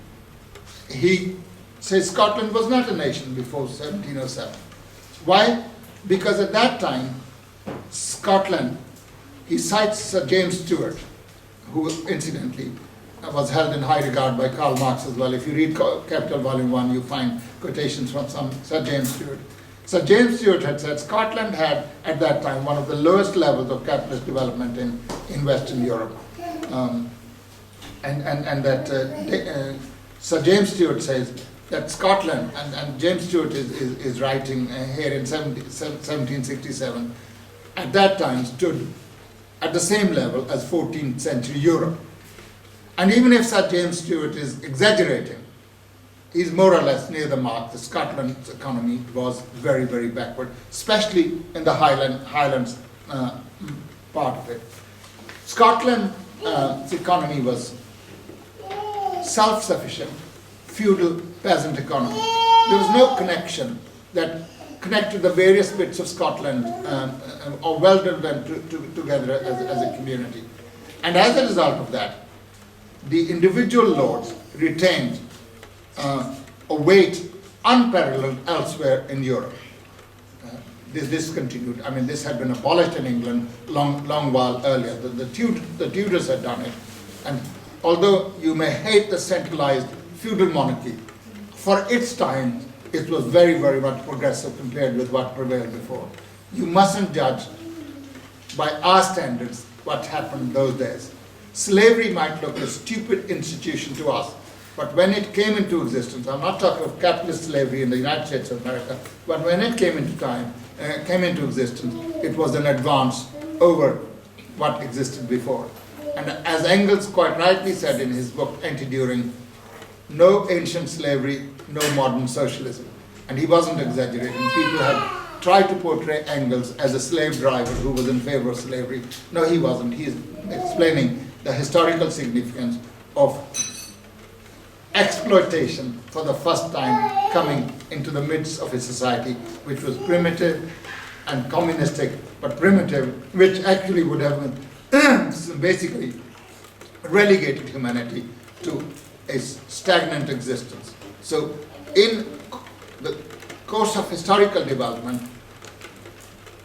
he says Scotland was not a nation before 1707. Why? Because at that time, Scotland, he cites Sir James Stewart, who incidentally was held in high regard by Karl Marx as well. If you read Capital Volume 1, you find quotations from Sir James Stewart. Sir James Stewart had said Scotland had, at that time, one of the lowest levels of capitalist development in Western Europe. And that Sir James Stewart says that Scotland, and James Stewart is writing here in 1767, at that time stood at the same level as 14th century Europe. And even if Sir James Stewart is exaggerating, he's more or less near the mark. The Scotland's economy was very, very backward, especially in the Highlands part of it. Scotland's economy was self-sufficient, feudal peasant economy. There was no connection that connected the various bits of Scotland or welded them together as a community. And as a result of that, the individual lords retained a weight unparalleled elsewhere in Europe. This continued. I mean, this had been abolished in England long while earlier. The Tudors had done it. And although you may hate the centralized feudal monarchy, for its time, it was very, very much progressive compared with what prevailed before. You mustn't judge by our standards what happened in those days. Slavery might look a stupid institution to us, but when it came into existence, I'm not talking of capitalist slavery in the United States of America, but when it came into existence, it was an advance over what existed before. And as Engels quite rightly said in his book, Anti-Düring, no ancient slavery, no modern socialism. And he wasn't exaggerating. People had tried to portray Engels as a slave driver who was in favor of slavery. No, he wasn't. He's explaining the historical significance of exploitation for the first time coming into the midst of a society which was primitive and communistic, but primitive, which actually would have basically relegated humanity to a stagnant existence. So in the course of historical development,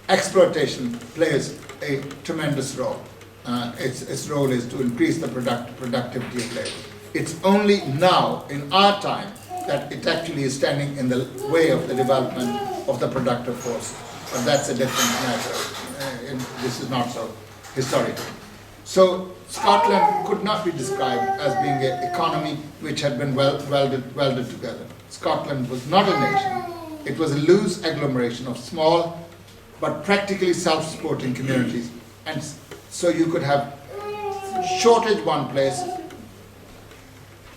exploitation plays a tremendous role. Its role is to increase the productivity of labor. It's only now, in our time, that it actually is standing in the way of the development of the productive force. But that's a different matter. This is not so historical. So Scotland could not be described as being an economy which had been welded together. Scotland was not a nation. It was a loose agglomeration of small but practically self-supporting communities. And so you could have shortage one place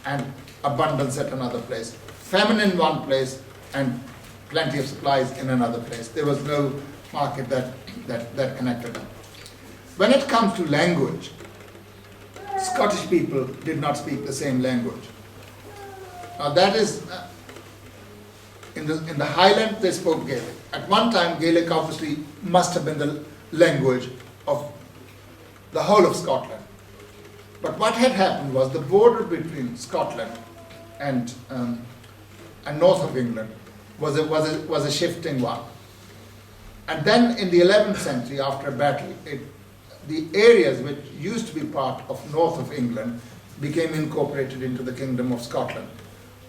and abundance at another place, famine in one place and plenty of supplies in another place. There was no market that connected them. When it comes to language, Scottish people did not speak the same language. Now that is, in the Highlands they spoke Gaelic. At one time Gaelic obviously must have been the language of the whole of Scotland. But what had happened was the border between Scotland and north of England was a shifting one. And then in the 11th century, after a battle, the areas which used to be part of north of England became incorporated into the Kingdom of Scotland.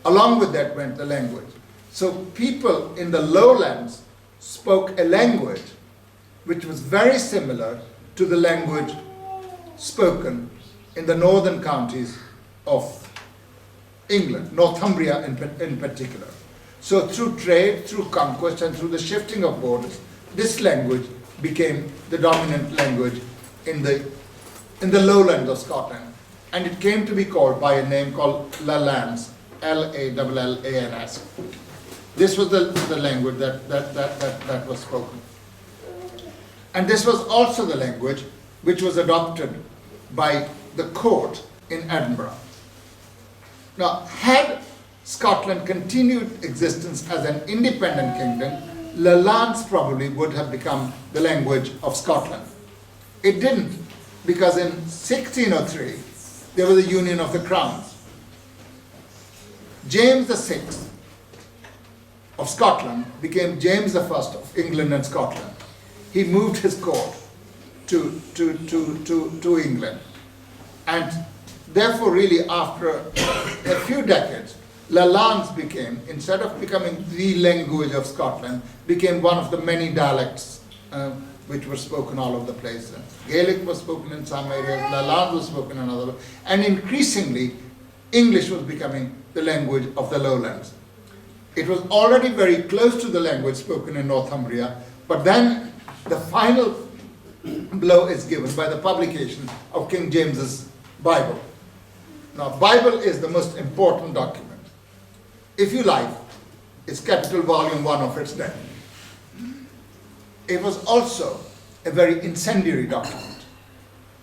Along with that went the language. So people in the lowlands spoke a language which was very similar to the language spoken in the northern counties of England, Northumbria in particular. So through trade, through conquest, and through the shifting of borders, this language became the dominant language in the lowlands of Scotland. And it came to be called by a name called Lallans, L-A-L-L-A-N-S. This was the language that was spoken. And this was also the language which was adopted by the court in Edinburgh. Now, had Scotland continued existence as an independent kingdom, Lallans probably would have become the language of Scotland. It didn't, because in 1603, there was a union of the crowns. James VI of Scotland became James I of England and Scotland. He moved his court to England. And therefore, really, after a few decades, Lallans became, instead of becoming the language of Scotland, became one of the many dialects which were spoken all over the place. Gaelic was spoken in some areas, Lallans was spoken in others, and increasingly, English was becoming the language of the lowlands. It was already very close to the language spoken in Northumbria, but then the final blow is given by the publication of King James's Bible. Now, Bible is the most important document. If you like, it's capital volume 1 of its day. It was also a very incendiary document.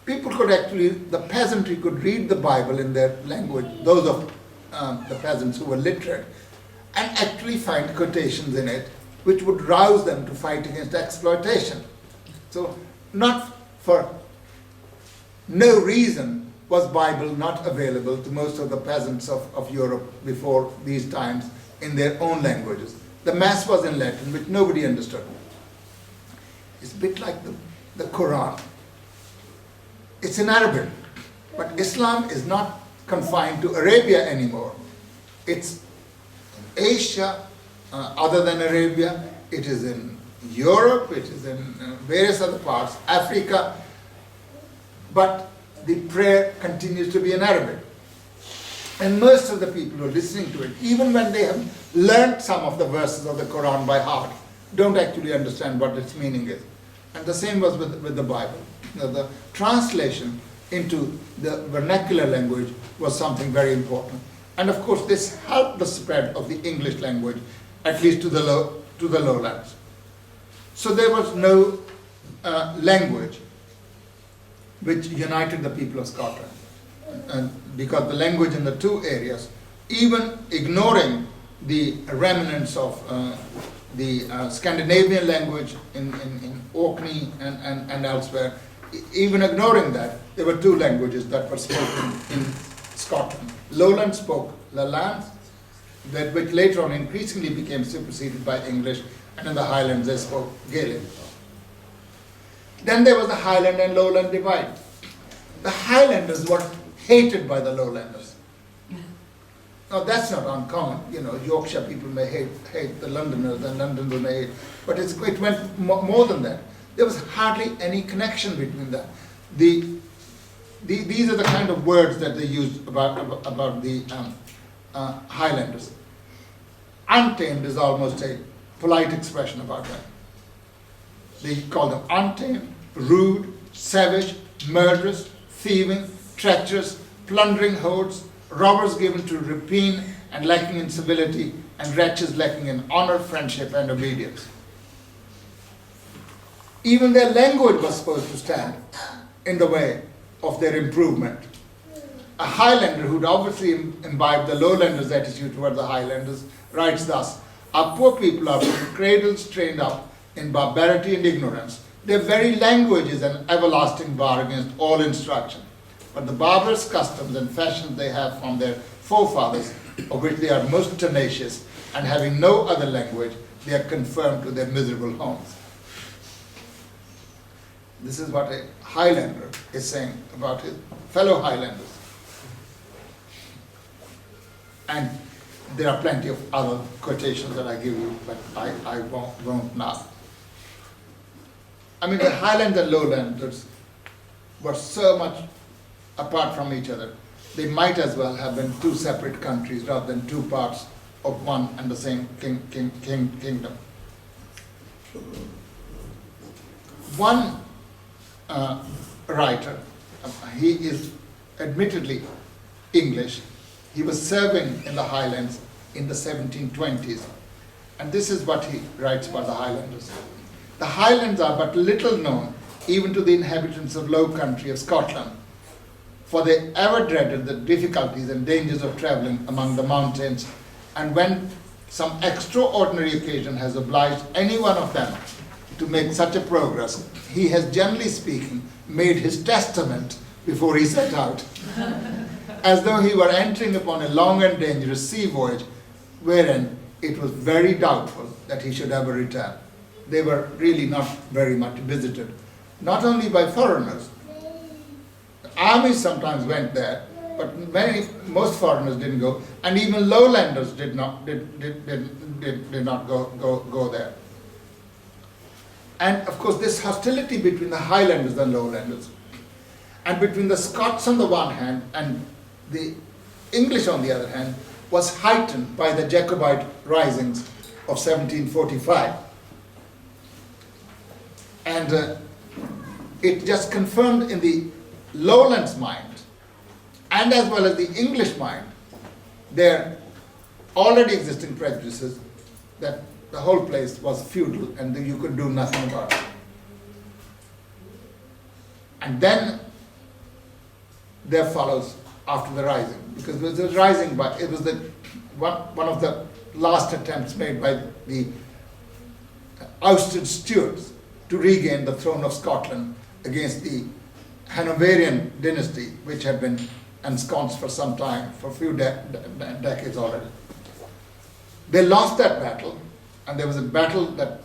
People could actually, the peasantry could read the Bible in their language, those of the peasants who were literate, and actually find quotations in it which would rouse them to fight against exploitation. So, not for no reason was Bible not available to most of the peasants of Europe before these times in their own languages. The Mass was in Latin, which nobody understood. It's a bit like the Quran. It's in Arabic, but Islam is not confined to Arabia anymore. It's Asia, other than Arabia. It is in Europe, it is in various other parts, Africa, but the prayer continues to be in Arabic. And most of the people who are listening to it, even when they have learned some of the verses of the Quran by heart, don't actually understand what its meaning is. And the same was with the Bible. The translation into the vernacular language was something very important. And of course, this helped the spread of the English language, at least to the lowlands. So there was no language which united the people of Scotland. And because the language in the two areas, even ignoring the remnants of the Scandinavian language in Orkney and elsewhere, even ignoring that, there were two languages that were spoken in Scotland. Lowland spoke Lallans, which later on increasingly became superseded by English, and in the Highlands they spoke Gaelic. Then there was the Highland and Lowland divide. The Highlanders were hated by the Lowlanders. Now that's not uncommon. You know, Yorkshire people may hate the Londoners, and Londoners may hate, but it went more than that. There was hardly any connection between that. These are the kind of words that they used about the Highlanders. Untamed is almost a polite expression about that. They call them untamed, rude, savage, murderous, thieving, treacherous, plundering hordes, robbers given to rapine and lacking in civility, and wretches lacking in honor, friendship, and obedience. Even their language was supposed to stand in the way of their improvement. A Highlander who'd obviously imbibed the lowlanders' attitude toward the Highlanders writes thus: "Our poor people are from cradles trained up in barbarity and ignorance. Their very language is an everlasting bar against all instruction. But the barbarous customs and fashions they have from their forefathers, of which they are most tenacious, and having no other language, they are confined to their miserable homes." This is what a Highlander is saying about his fellow Highlanders. And there are plenty of other quotations that I give you, but I won't now. I mean, the Highlands and Lowlanders were so much apart from each other. They might as well have been two separate countries rather than two parts of one and the same kingdom. One writer, he is admittedly English. He was serving in the Highlands in the 1720s. And this is what he writes about the Highlanders. "The Highlands are but little known even to the inhabitants of Low Country of Scotland, for they ever dreaded the difficulties and dangers of travelling among the mountains, and when some extraordinary occasion has obliged any one of them to make such a progress, he has, generally speaking, made his testament before he set out, as though he were entering upon a long and dangerous sea voyage, wherein it was very doubtful that he should ever return." They were really not very much visited, not only by foreigners. Armies sometimes went there, but most foreigners didn't go, and even lowlanders did not go there. And of course, this hostility between the Highlanders and Lowlanders, and between the Scots on the one hand and the English on the other hand, was heightened by the Jacobite risings of 1745. And it just confirmed in the Lowlands mind, and as well as the English mind, their already existing prejudices that the whole place was feudal and that you could do nothing about it. And then there follows after the rising, because it was a rising, but it was one of the last attempts made by the ousted Stuarts to regain the throne of Scotland against the Hanoverian dynasty, which had been ensconced for some time, for a few decades already. They lost that battle, and there was a battle that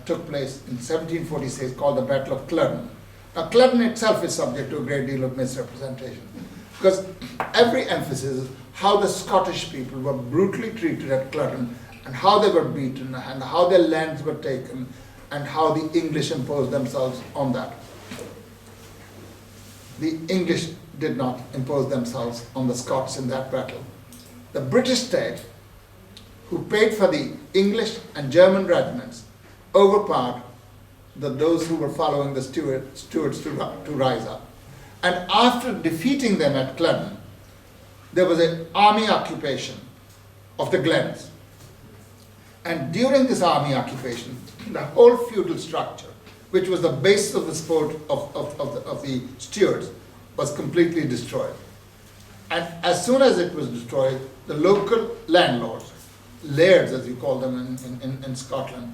took place in 1746 called the Battle of Culloden. Now, Culloden itself is subject to a great deal of misrepresentation, because every emphasis is how the Scottish people were brutally treated at Culloden, and how they were beaten, and how their lands were taken, and how the English imposed themselves on that. The English did not impose themselves on the Scots in that battle. The British state, who paid for the English and German regiments, overpowered those who were following the Stuarts to rise up. And after defeating them at Culloden, there was an army occupation of the Glens. And during this army occupation, the whole feudal structure, which was the basis of the sport of the Stuarts, was completely destroyed. And as soon as it was destroyed, the local landlords, lairds as you call them in Scotland,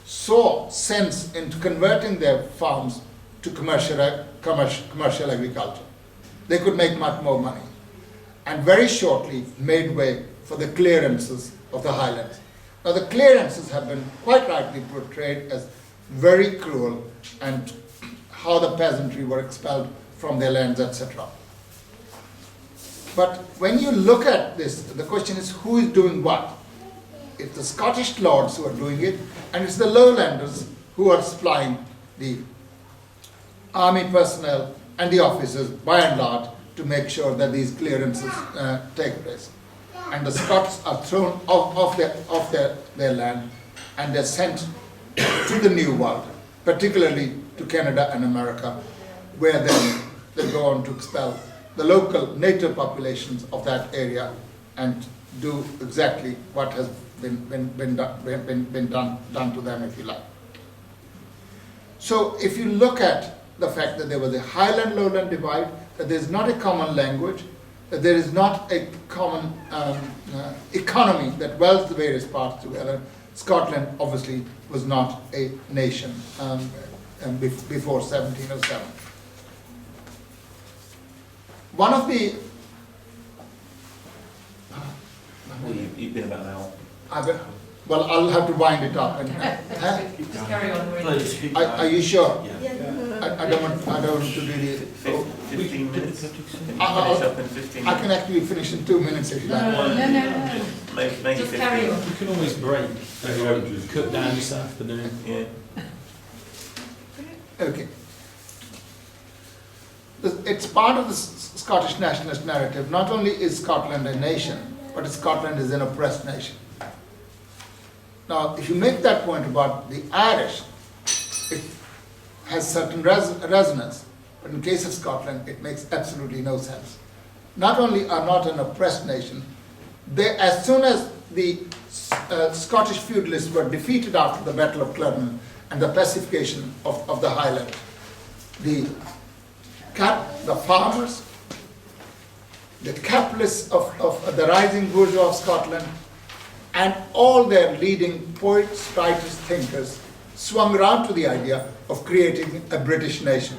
saw sense in converting their farms to commercial agriculture. They could make much more money, and very shortly made way for the clearances of the Highlands. Now, the clearances have been quite rightly portrayed as very cruel, and how the peasantry were expelled from their lands, etc. But when you look at this, the question is who is doing what? It's the Scottish lords who are doing it, and it's the lowlanders who are supplying the army personnel and the officers, by and large, to make sure that these clearances take place. And the Scots are thrown off their land, and they're sent to the New World, particularly to Canada and America, where then they go on to expel the local native populations of that area and do exactly what has been done to them, if you like. So if you look at the fact that there was a highland-lowland divide, that there is not a common language, that there is not a common economy that welds the various parts together, Scotland obviously was not a nation before 1707. One of the... Well, you've been about an hour. Well, I'll have to wind it up. And, Just carry on. Please. Are you sure? Yeah. I don't want to really... 15 minutes? Can you I'll- finish up in 15 I minutes? can actually finish in 2 minutes if you like. No. Maybe Just 15. carry on. You can always break. Cut down this afternoon. Yeah. Okay. It's part of the Scottish nationalist narrative. Not only is Scotland a nation, but Scotland is an oppressed nation. Now, if you make that point about the Irish, it has certain resonance, but in case of Scotland, it makes absolutely no sense. Not only are not an oppressed nation, they, as soon as the Scottish feudalists were defeated after the Battle of Clonial and the pacification of the Highland, the farmers, the capitalists of the rising bourgeois of Scotland, and all their leading poets, writers, thinkers swung around to the idea of creating a British nation.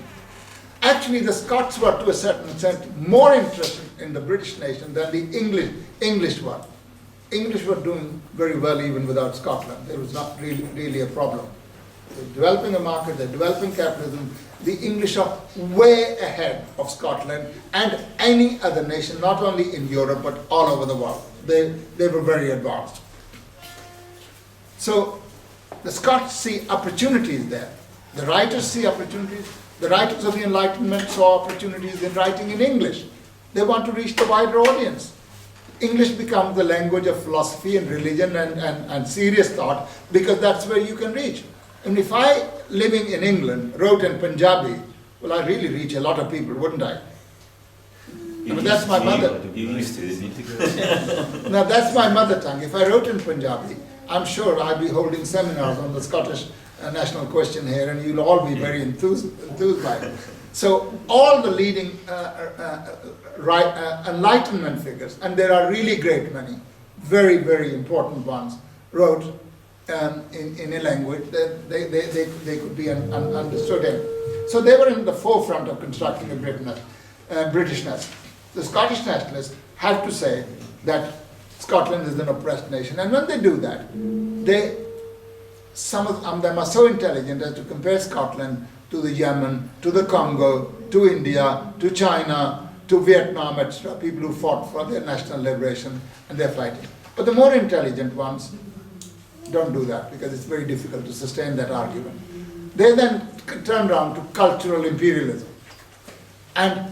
Actually, the Scots were to a certain extent more interested in the British nation than the English were. English were doing very well even without Scotland. There was not really a problem. They're developing a market, they're developing capitalism. The English are way ahead of Scotland and any other nation, not only in Europe, but all over the world. They were very advanced. So the Scots see opportunities there. The writers see opportunities. The writers of the Enlightenment saw opportunities in writing in English. They want to reach the wider audience. English becomes the language of philosophy and religion and serious thought, because that's where you can reach. And if I, living in England, wrote in Punjabi, well, I'd really reach a lot of people, wouldn't I? But that's my mother. You used to, didn't you? Now, that's my mother tongue. If I wrote in Punjabi, I'm sure I'd be holding seminars on the Scottish national question here, and you'll all be very enthused by it. So all the leading Enlightenment figures, and there are really great many, very, very important ones, wrote in a language that they could be understood in. So they were in the forefront of constructing a Britishness. The Scottish nationalists have to say that Scotland is an oppressed nation, and when they do that, some of them are so intelligent as to compare Scotland to the Yemen, to the Congo, to India, to China, to Vietnam, etc., people who fought for their national liberation, and they're fighting. But the more intelligent ones don't do that, because it's very difficult to sustain that argument. They then turn around to cultural imperialism. And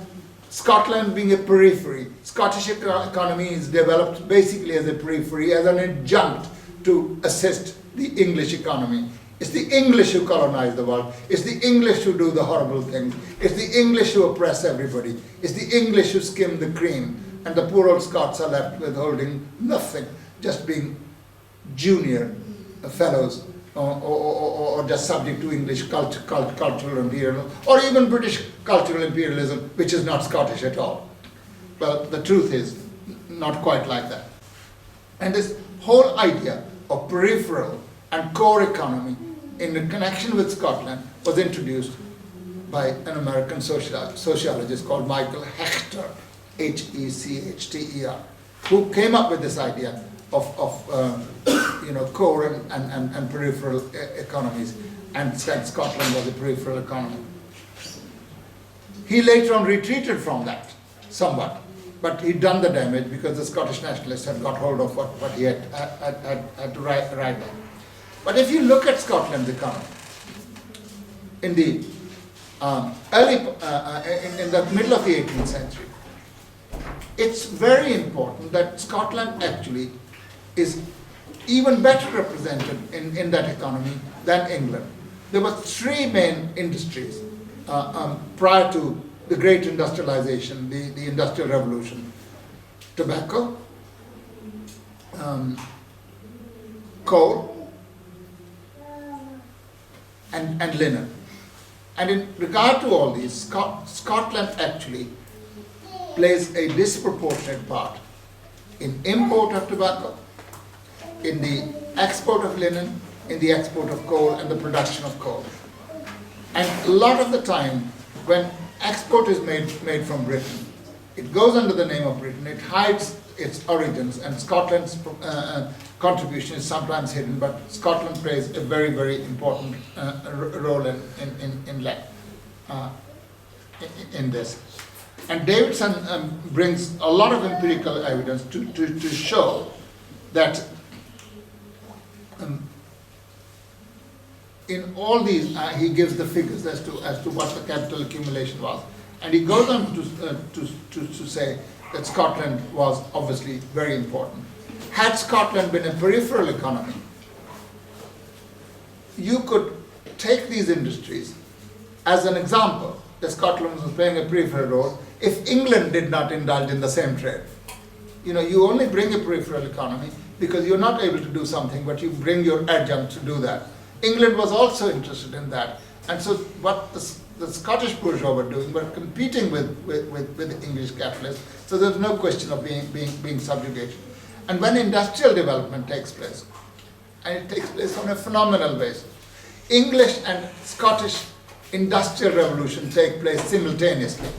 Scotland being a periphery, Scottish economy is developed basically as a periphery, as an adjunct to assist the English economy. It's the English who colonize the world. It's the English who do the horrible things. It's the English who oppress everybody. It's the English who skim the cream. And the poor old Scots are left with holding nothing, just being junior fellows or just subject to English cultural imperialism, or even British cultural imperialism, which is not Scottish at all. Well, the truth is not quite like that. And this whole idea of peripheral and core economy in connection with Scotland was introduced by an American sociologist called Michael Hechter, H-E-C-H-T-E-R, who came up with this idea of core and peripheral economies, and said Scotland was a peripheral economy. He later on retreated from that somewhat, but he'd done the damage because the Scottish nationalists had got hold of what he had to write down. But if you look at Scotland's economy, in the in the middle of the 18th century, it's very important that Scotland actually is even better represented in that economy than England. There were three main industries prior to the great industrialization, the Industrial Revolution: tobacco, coal, and linen. And in regard to all these, Scotland actually plays a disproportionate part in import of tobacco, in the export of linen, in the export of coal and the production of coal. And a lot of the time when export is made from Britain, it goes under the name of Britain, it hides its origins, and Scotland's contribution is sometimes hidden, but Scotland plays a very, very important role in this. And Davidson brings a lot of empirical evidence to show that in all these, he gives the figures as to what the capital accumulation was, and he goes on to say that Scotland was obviously very important. Had Scotland been a peripheral economy, you could take these industries as an example that Scotland was playing a peripheral role if England did not indulge in the same trade. You know, you only bring a peripheral economy because you're not able to do something, but you bring your adjunct to do that. England was also interested in that. And so what the Scottish bourgeois were doing were competing with the English capitalists, so there's no question of being subjugated. And when industrial development takes place, and it takes place on a phenomenal basis, English and Scottish industrial revolution take place simultaneously,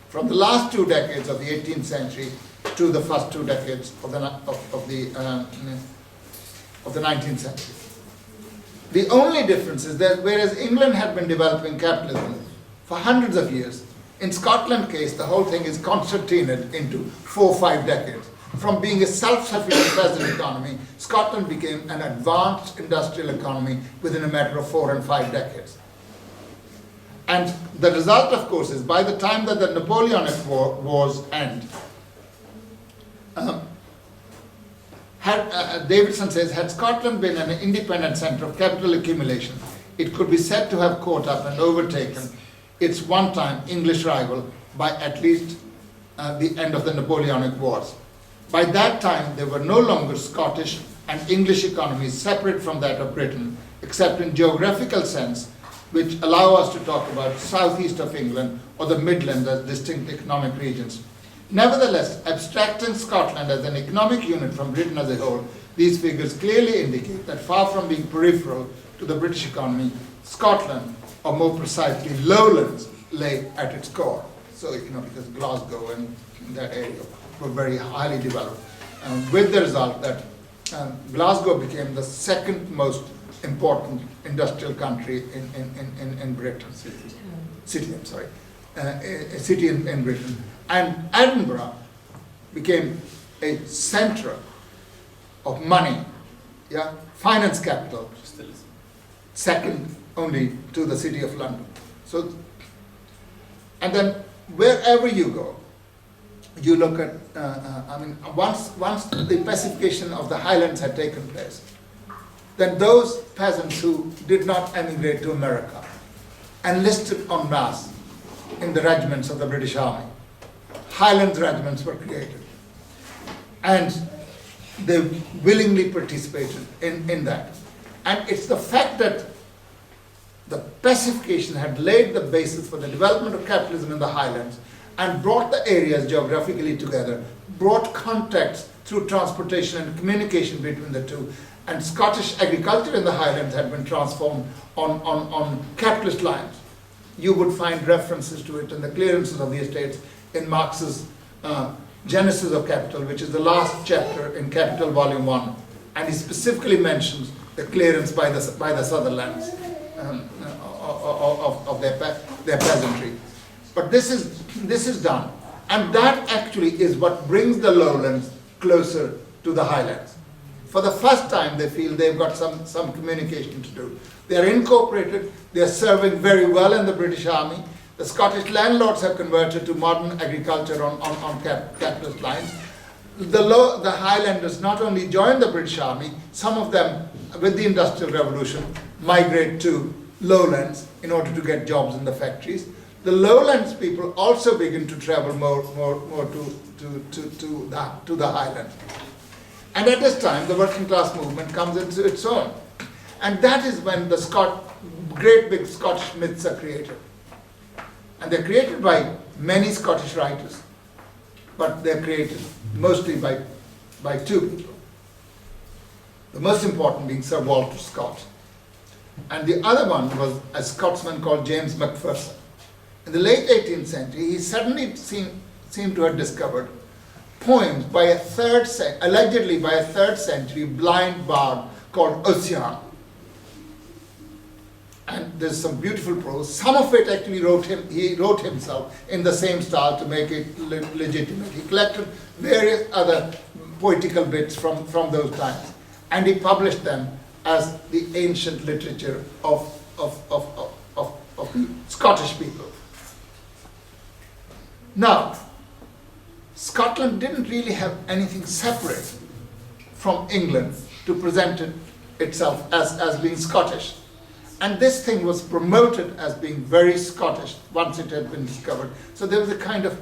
from the last 2 decades of the 18th century to the first 2 decades of the 19th century. The only difference is that whereas England had been developing capitalism for hundreds of years, in Scotland's case, the whole thing is concertinaed into 4 or 5 decades. From being a self-sufficient peasant economy, Scotland became an advanced industrial economy within a matter of 4 and 5 decades. And the result, of course, is by the time that the Napoleonic wars end, Davidson says, had Scotland been an independent centre of capital accumulation, it could be said to have caught up and overtaken its one-time English rival by at least the end of the Napoleonic Wars. By that time, there were no longer Scottish and English economies separate from that of Britain, except in geographical sense, which allow us to talk about southeast of England or the Midlands as distinct economic regions. Nevertheless, abstracting Scotland as an economic unit from Britain as a whole, these figures clearly indicate that far from being peripheral to the British economy, Scotland, or more precisely Lowlands, lay at its core. So, you know, because Glasgow and that area were very highly developed, with the result that Glasgow became the second most important industrial country in Britain. City in Britain. And Edinburgh became a centre of money, finance capital, second only to the City of London. So, and then wherever you go, you look at, once the pacification of the Highlands had taken place, then those peasants who did not emigrate to America enlisted en masse in the regiments of the British Army. Highlands regiments were created, and they willingly participated in that. And it's the fact that the pacification had laid the basis for the development of capitalism in the Highlands and brought the areas geographically together, brought contacts through transportation and communication between the two, and Scottish agriculture in the Highlands had been transformed on capitalist lines. You would find references to it in the clearances of the estates in Marx's Genesis of Capital, which is the last chapter in Capital Volume 1, and he specifically mentions the clearance by the Sutherlands of their peasantry. But this is done And that actually is what brings the lowlands closer to the highlands. For the first time, they feel they've got some communication to do. They're incorporated, they're serving very well in the British Army. The Scottish landlords have converted to modern agriculture on capitalist lines. The Highlanders not only join the British Army, some of them, with the Industrial Revolution, migrate to lowlands in order to get jobs in the factories. The lowlands people also begin to travel more to the highlands. And at this time, the working class movement comes into its own. And that is when the great big Scottish myths are created. And they're created by many Scottish writers, but they're created mostly by two people. The most important being Sir Walter Scott. And the other one was a Scotsman called James Macpherson. In the late 18th century, he suddenly seemed to have discovered poems by allegedly by a 3rd century blind bard called Ossian. And there's some beautiful prose. Some of it actually he wrote himself in the same style to make it legitimate. He collected various other poetical bits from those times, and he published them as the ancient literature of the Scottish people. Now, Scotland didn't really have anything separate from England to present itself as being Scottish. And this thing was promoted as being very Scottish once it had been discovered. So there was a kind of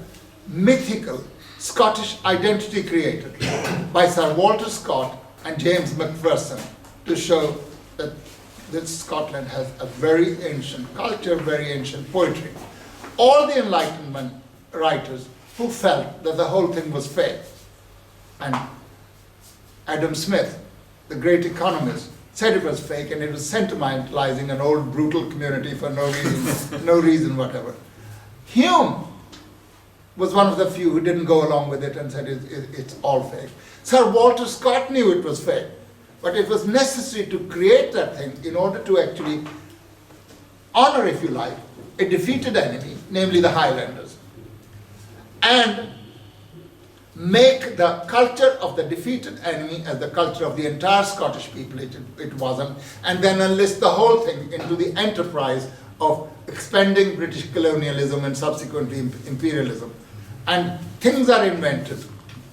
mythical Scottish identity created by Sir Walter Scott and James Macpherson to show that Scotland has a very ancient culture, very ancient poetry. All the Enlightenment writers who felt that the whole thing was fake, and Adam Smith, the great economist, said it was fake and it was sentimentalizing an old brutal community for no reason, no reason whatever. Hume was one of the few who didn't go along with it and said it's all fake. Sir Walter Scott knew it was fake, but it was necessary to create that thing in order to actually honor, if you like, a defeated enemy, namely the Highlanders, and make the culture of the defeated enemy as the culture of the entire Scottish people. It wasn't, and then enlist the whole thing into the enterprise of expanding British colonialism and subsequently imperialism. And things are invented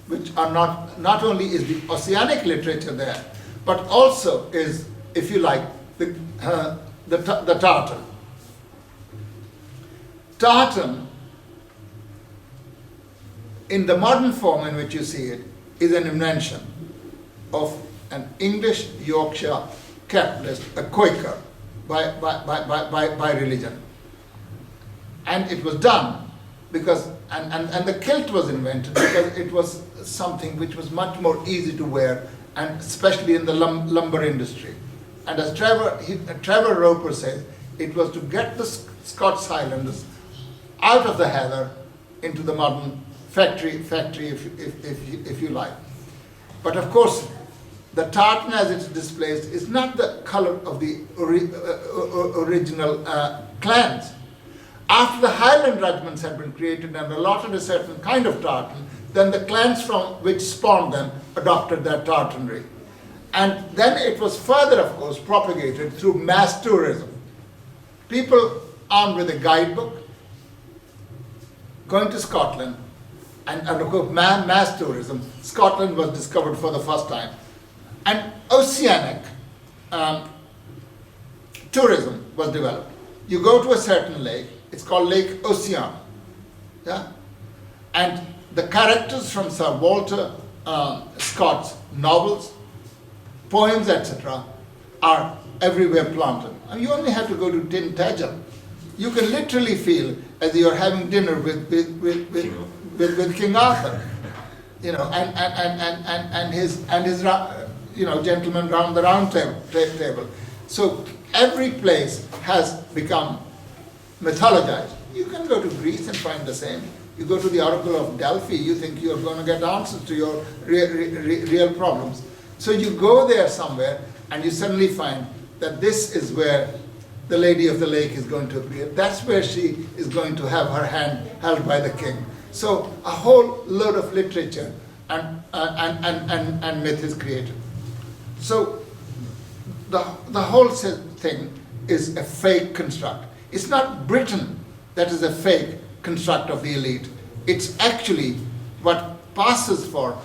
which are not only is the oceanic literature there, but also is, if you like, the tartan. Tartan, in the modern form in which you see it, is an invention of an English Yorkshire capitalist, a Quaker, by religion. And it was done because, and the kilt was invented because it was something which was much more easy to wear, and especially in the lumber industry. And as Trevor Roper says, it was to get the Scots Highlanders out of the heather into the modern factory, if you like. But of course, the tartan as it's displaced is not the color of the original clans. After the Highland regiments had been created and allotted a certain kind of tartan, then the clans from which spawned them adopted that tartanry. And then it was further, of course, propagated through mass tourism. People armed with a guidebook, going to Scotland, and of course mass tourism. Scotland was discovered for the first time. And oceanic tourism was developed. You go to a certain lake, it's called Lake Ocean. Yeah? And the characters from Sir Walter Scott's novels, poems, etc., are everywhere planted. And you only have to go to Tintagel. You can literally feel as you're having dinner with King Arthur, you know, and his gentlemen round the round table. So every place has become mythologized. You can go to Greece and find the same. You go to the Oracle of Delphi, you think you're going to get answers to your real problems. So you go there somewhere and you suddenly find that this is where the Lady of the Lake is going to appear. That's where she is going to have her hand held by the king. So a whole load of literature and myth is created. So the whole thing is a fake construct. It's not Britain that is a fake construct of the elite. It's actually what passes for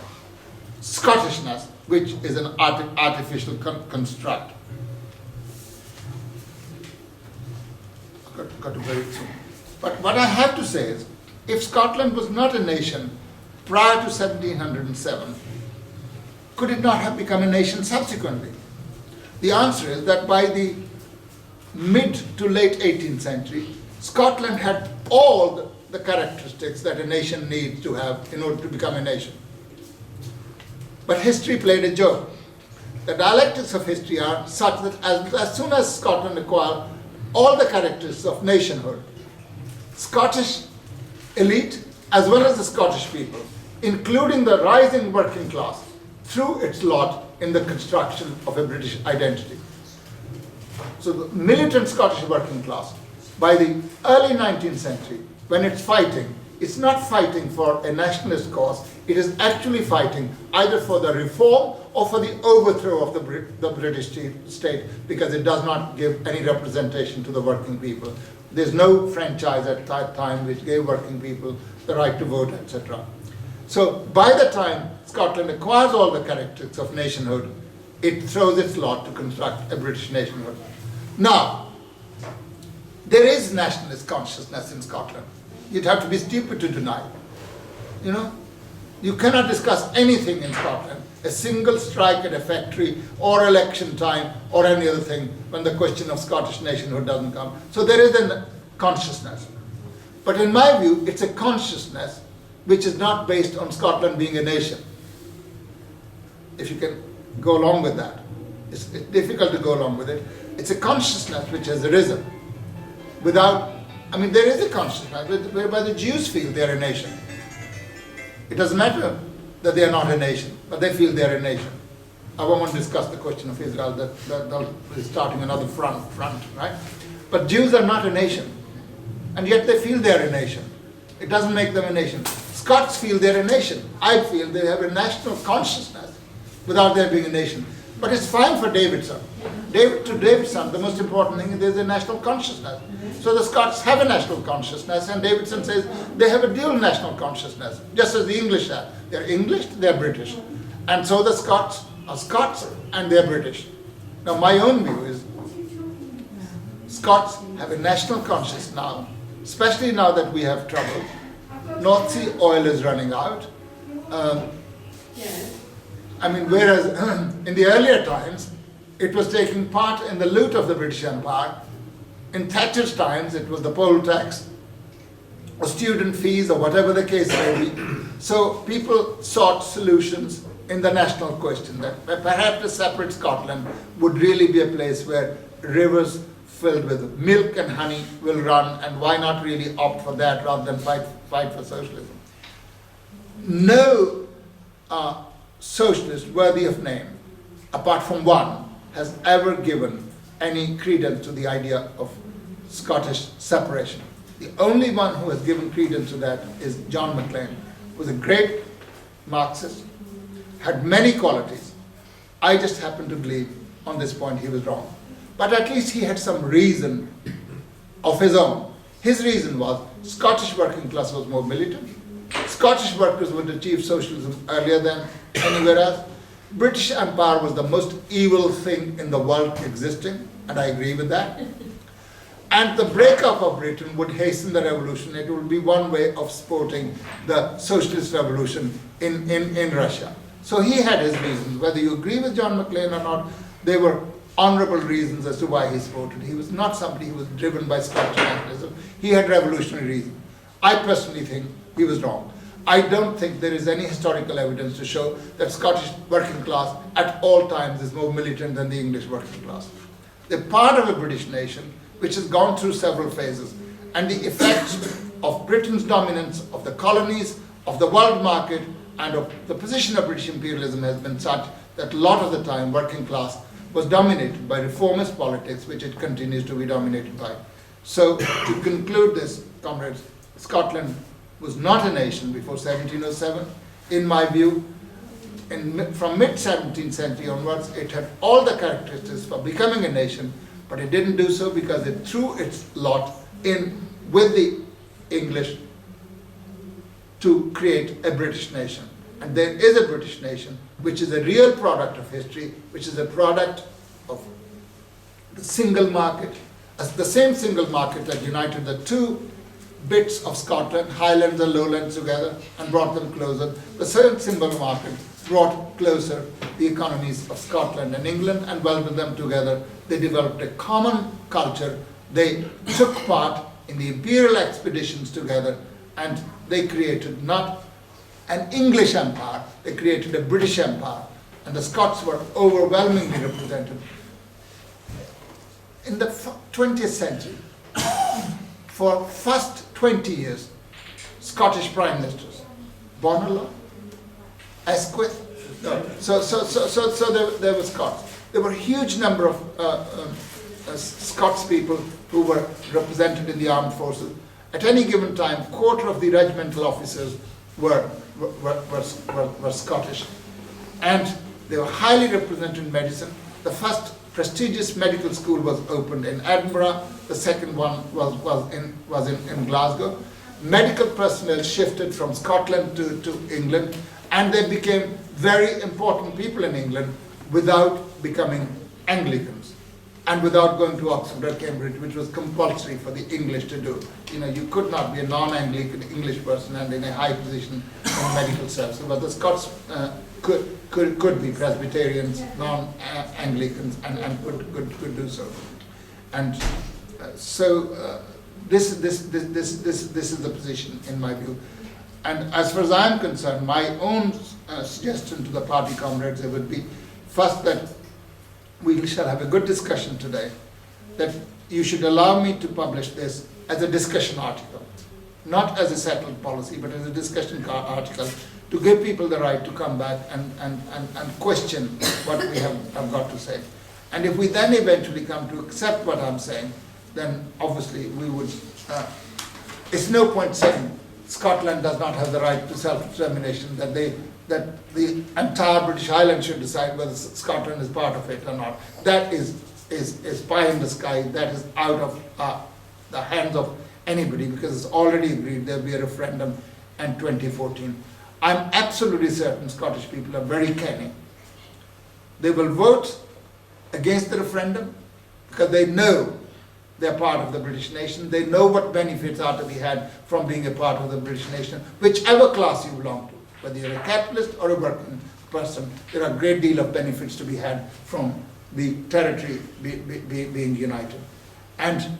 Scottishness, which is an artificial construct. Got to very soon. But what I have to say is, if Scotland was not a nation prior to 1707, could it not have become a nation subsequently? The answer is that by the mid to late 18th century, Scotland had all the characteristics that a nation needs to have in order to become a nation. But history played a joke. The dialectics of history are such that as soon as Scotland acquired all the characteristics of nationhood, Scottish elite as well as the Scottish people, including the rising working class, threw its lot in the construction of a British identity. So the militant Scottish working class, by the early 19th century, when it's fighting, it's not fighting for a nationalist cause, it is actually fighting either for the reform or for the overthrow of the British state, because it does not give any representation to the working people. There's no franchise at that time which gave working people the right to vote, etc. So by the time Scotland acquires all the characteristics of nationhood, it throws its lot to construct a British nationhood. Now, there is nationalist consciousness in Scotland. You'd have to be stupid to deny it. You know, you cannot discuss anything in Scotland, a single strike at a factory or election time or any other thing, when the question of Scottish nationhood doesn't come. So there is a consciousness. But in my view, it's a consciousness which is not based on Scotland being a nation. If you can go along with that. It's difficult to go along with it. It's a consciousness which has arisen without, I mean, there is a consciousness whereby the Jews feel they're a nation. It doesn't matter that they are not a nation, but they feel they're a nation. I won't want to discuss the question of Israel, that is starting another front, right? But Jews are not a nation, and yet they feel they're a nation. It doesn't make them a nation. Scots feel they're a nation. I feel they have a national consciousness without there being a nation. But it's fine for Davidson. To Davidson, the most important thing is there's a national consciousness. So the Scots have a national consciousness, and Davidson says they have a dual national consciousness, just as the English have. They're English, they're British. And so the Scots are Scots and they're British. Now my own view is Scots have a national consciousness now, especially now that we have trouble. North Sea oil is running out. I mean, whereas in the earlier times, it was taking part in the loot of the British Empire. In Thatcher's times, it was the poll tax, or student fees, or whatever the case may be. So people sought solutions in the national question, that perhaps a separate Scotland would really be a place where rivers filled with milk and honey will run, and why not really opt for that rather than fight for socialism? No socialist worthy of name, apart from one, has ever given any credence to the idea of Scottish separation. The only one who has given credence to that is John Maclean, who was a great Marxist, had many qualities. I just happen to believe on this point he was wrong. But at least he had some reason of his own. His reason was Scottish working class was more militant. Scottish workers would achieve socialism earlier than anywhere else. British Empire was the most evil thing in the world existing, and I agree with that. And the breakup of Britain would hasten the revolution. It would be one way of supporting the socialist revolution in Russia. So he had his reasons. Whether you agree with John Maclean or not, they were honorable reasons as to why he supported. He was not somebody who was driven by Scottish nationalism. He had revolutionary reasons. I personally think he was wrong. I don't think there is any historical evidence to show that Scottish working class at all times is more militant than the English working class. They're part of a British nation which has gone through several phases, and the effects of Britain's dominance of the colonies, of the world market, and of the position of British imperialism has been such that a lot of the time working class was dominated by reformist politics, which it continues to be dominated by. So to conclude this, comrades, Scotland was not a nation before 1707. In my view, from mid-17th century onwards, it had all the characteristics for becoming a nation, but it didn't do so because it threw its lot in with the English to create a British nation. And there is a British nation, which is a real product of history, which is a product of the single market, as the same single market that united the two bits of Scotland, Highlands and Lowlands together, and brought them closer. The same single market brought closer the economies of Scotland and England and welded them together. They developed a common culture. They took part in the imperial expeditions together, and they created not an English empire, they created a British empire, and the Scots were overwhelmingly represented. In the 20th century, for first 20 years, Scottish prime ministers, Bonello, Asquith, there were Scots. There were a huge number of Scots people who were represented in the armed forces. At any given time, a quarter of the regimental officers were Scottish, and they were highly represented in medicine. The first prestigious medical school was opened in Edinburgh. The second one was in Glasgow. Medical personnel shifted from Scotland to England, and they became very important people in England without becoming Anglicans and without going to Oxford or Cambridge, which was compulsory for the English to do. You know, you could not be a non-Anglican English person and in a high position in medical services, but the Scots could be Presbyterians, non-Anglicans, and could do so. And this is the position in my view. And as far as I'm concerned, my own suggestion to the party comrades would be, first, that we shall have a good discussion today, that you should allow me to publish this as a discussion article, not as a settled policy, but as a discussion article, to give people the right to come back and question what we have got to say. And if we then eventually come to accept what I'm saying, then obviously we would, it's no point saying Scotland does not have the right to self-determination, that the entire British Islands should decide whether Scotland is part of it or not. That is pie in the sky. That is out of the hands of anybody, because it's already agreed there'll be a referendum in 2014. I'm absolutely certain Scottish people are very canny. They will vote against the referendum because they know they're part of the British nation. They know what benefits are to be had from being a part of the British nation, whichever class you belong to. Whether you're a capitalist or a working person, there are a great deal of benefits to be had from the territory being united. And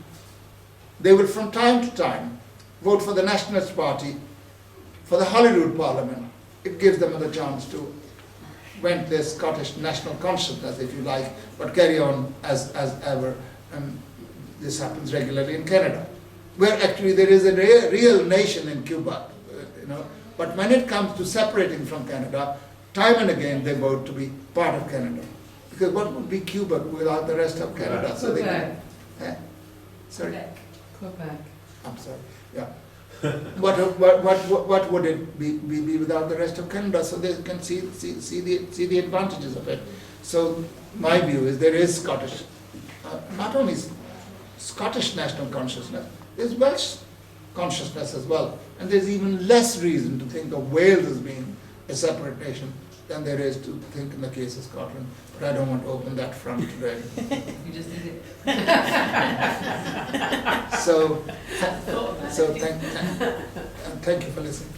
they will from time to time vote for the Nationalist Party, for the Holyrood Parliament. It gives them the chance to vent their Scottish national consciousness, if you like, but carry on as ever. This happens regularly in Canada, where actually there is a real nation in Cuba, But when it comes to separating from Canada, time and again they vote to be part of Canada. Because what would be Cuba without the rest of Canada? So they can, sorry? Quebec. I'm sorry, yeah. What would it be without the rest of Canada? So they can see the advantages of it. So my view is there is Scottish, not only Scottish national consciousness, there's Welsh consciousness as well. And there's even less reason to think of Wales as being a separate nation than there is to think in the case of Scotland. But I don't want to open that front today. You just did it. So thank you for listening.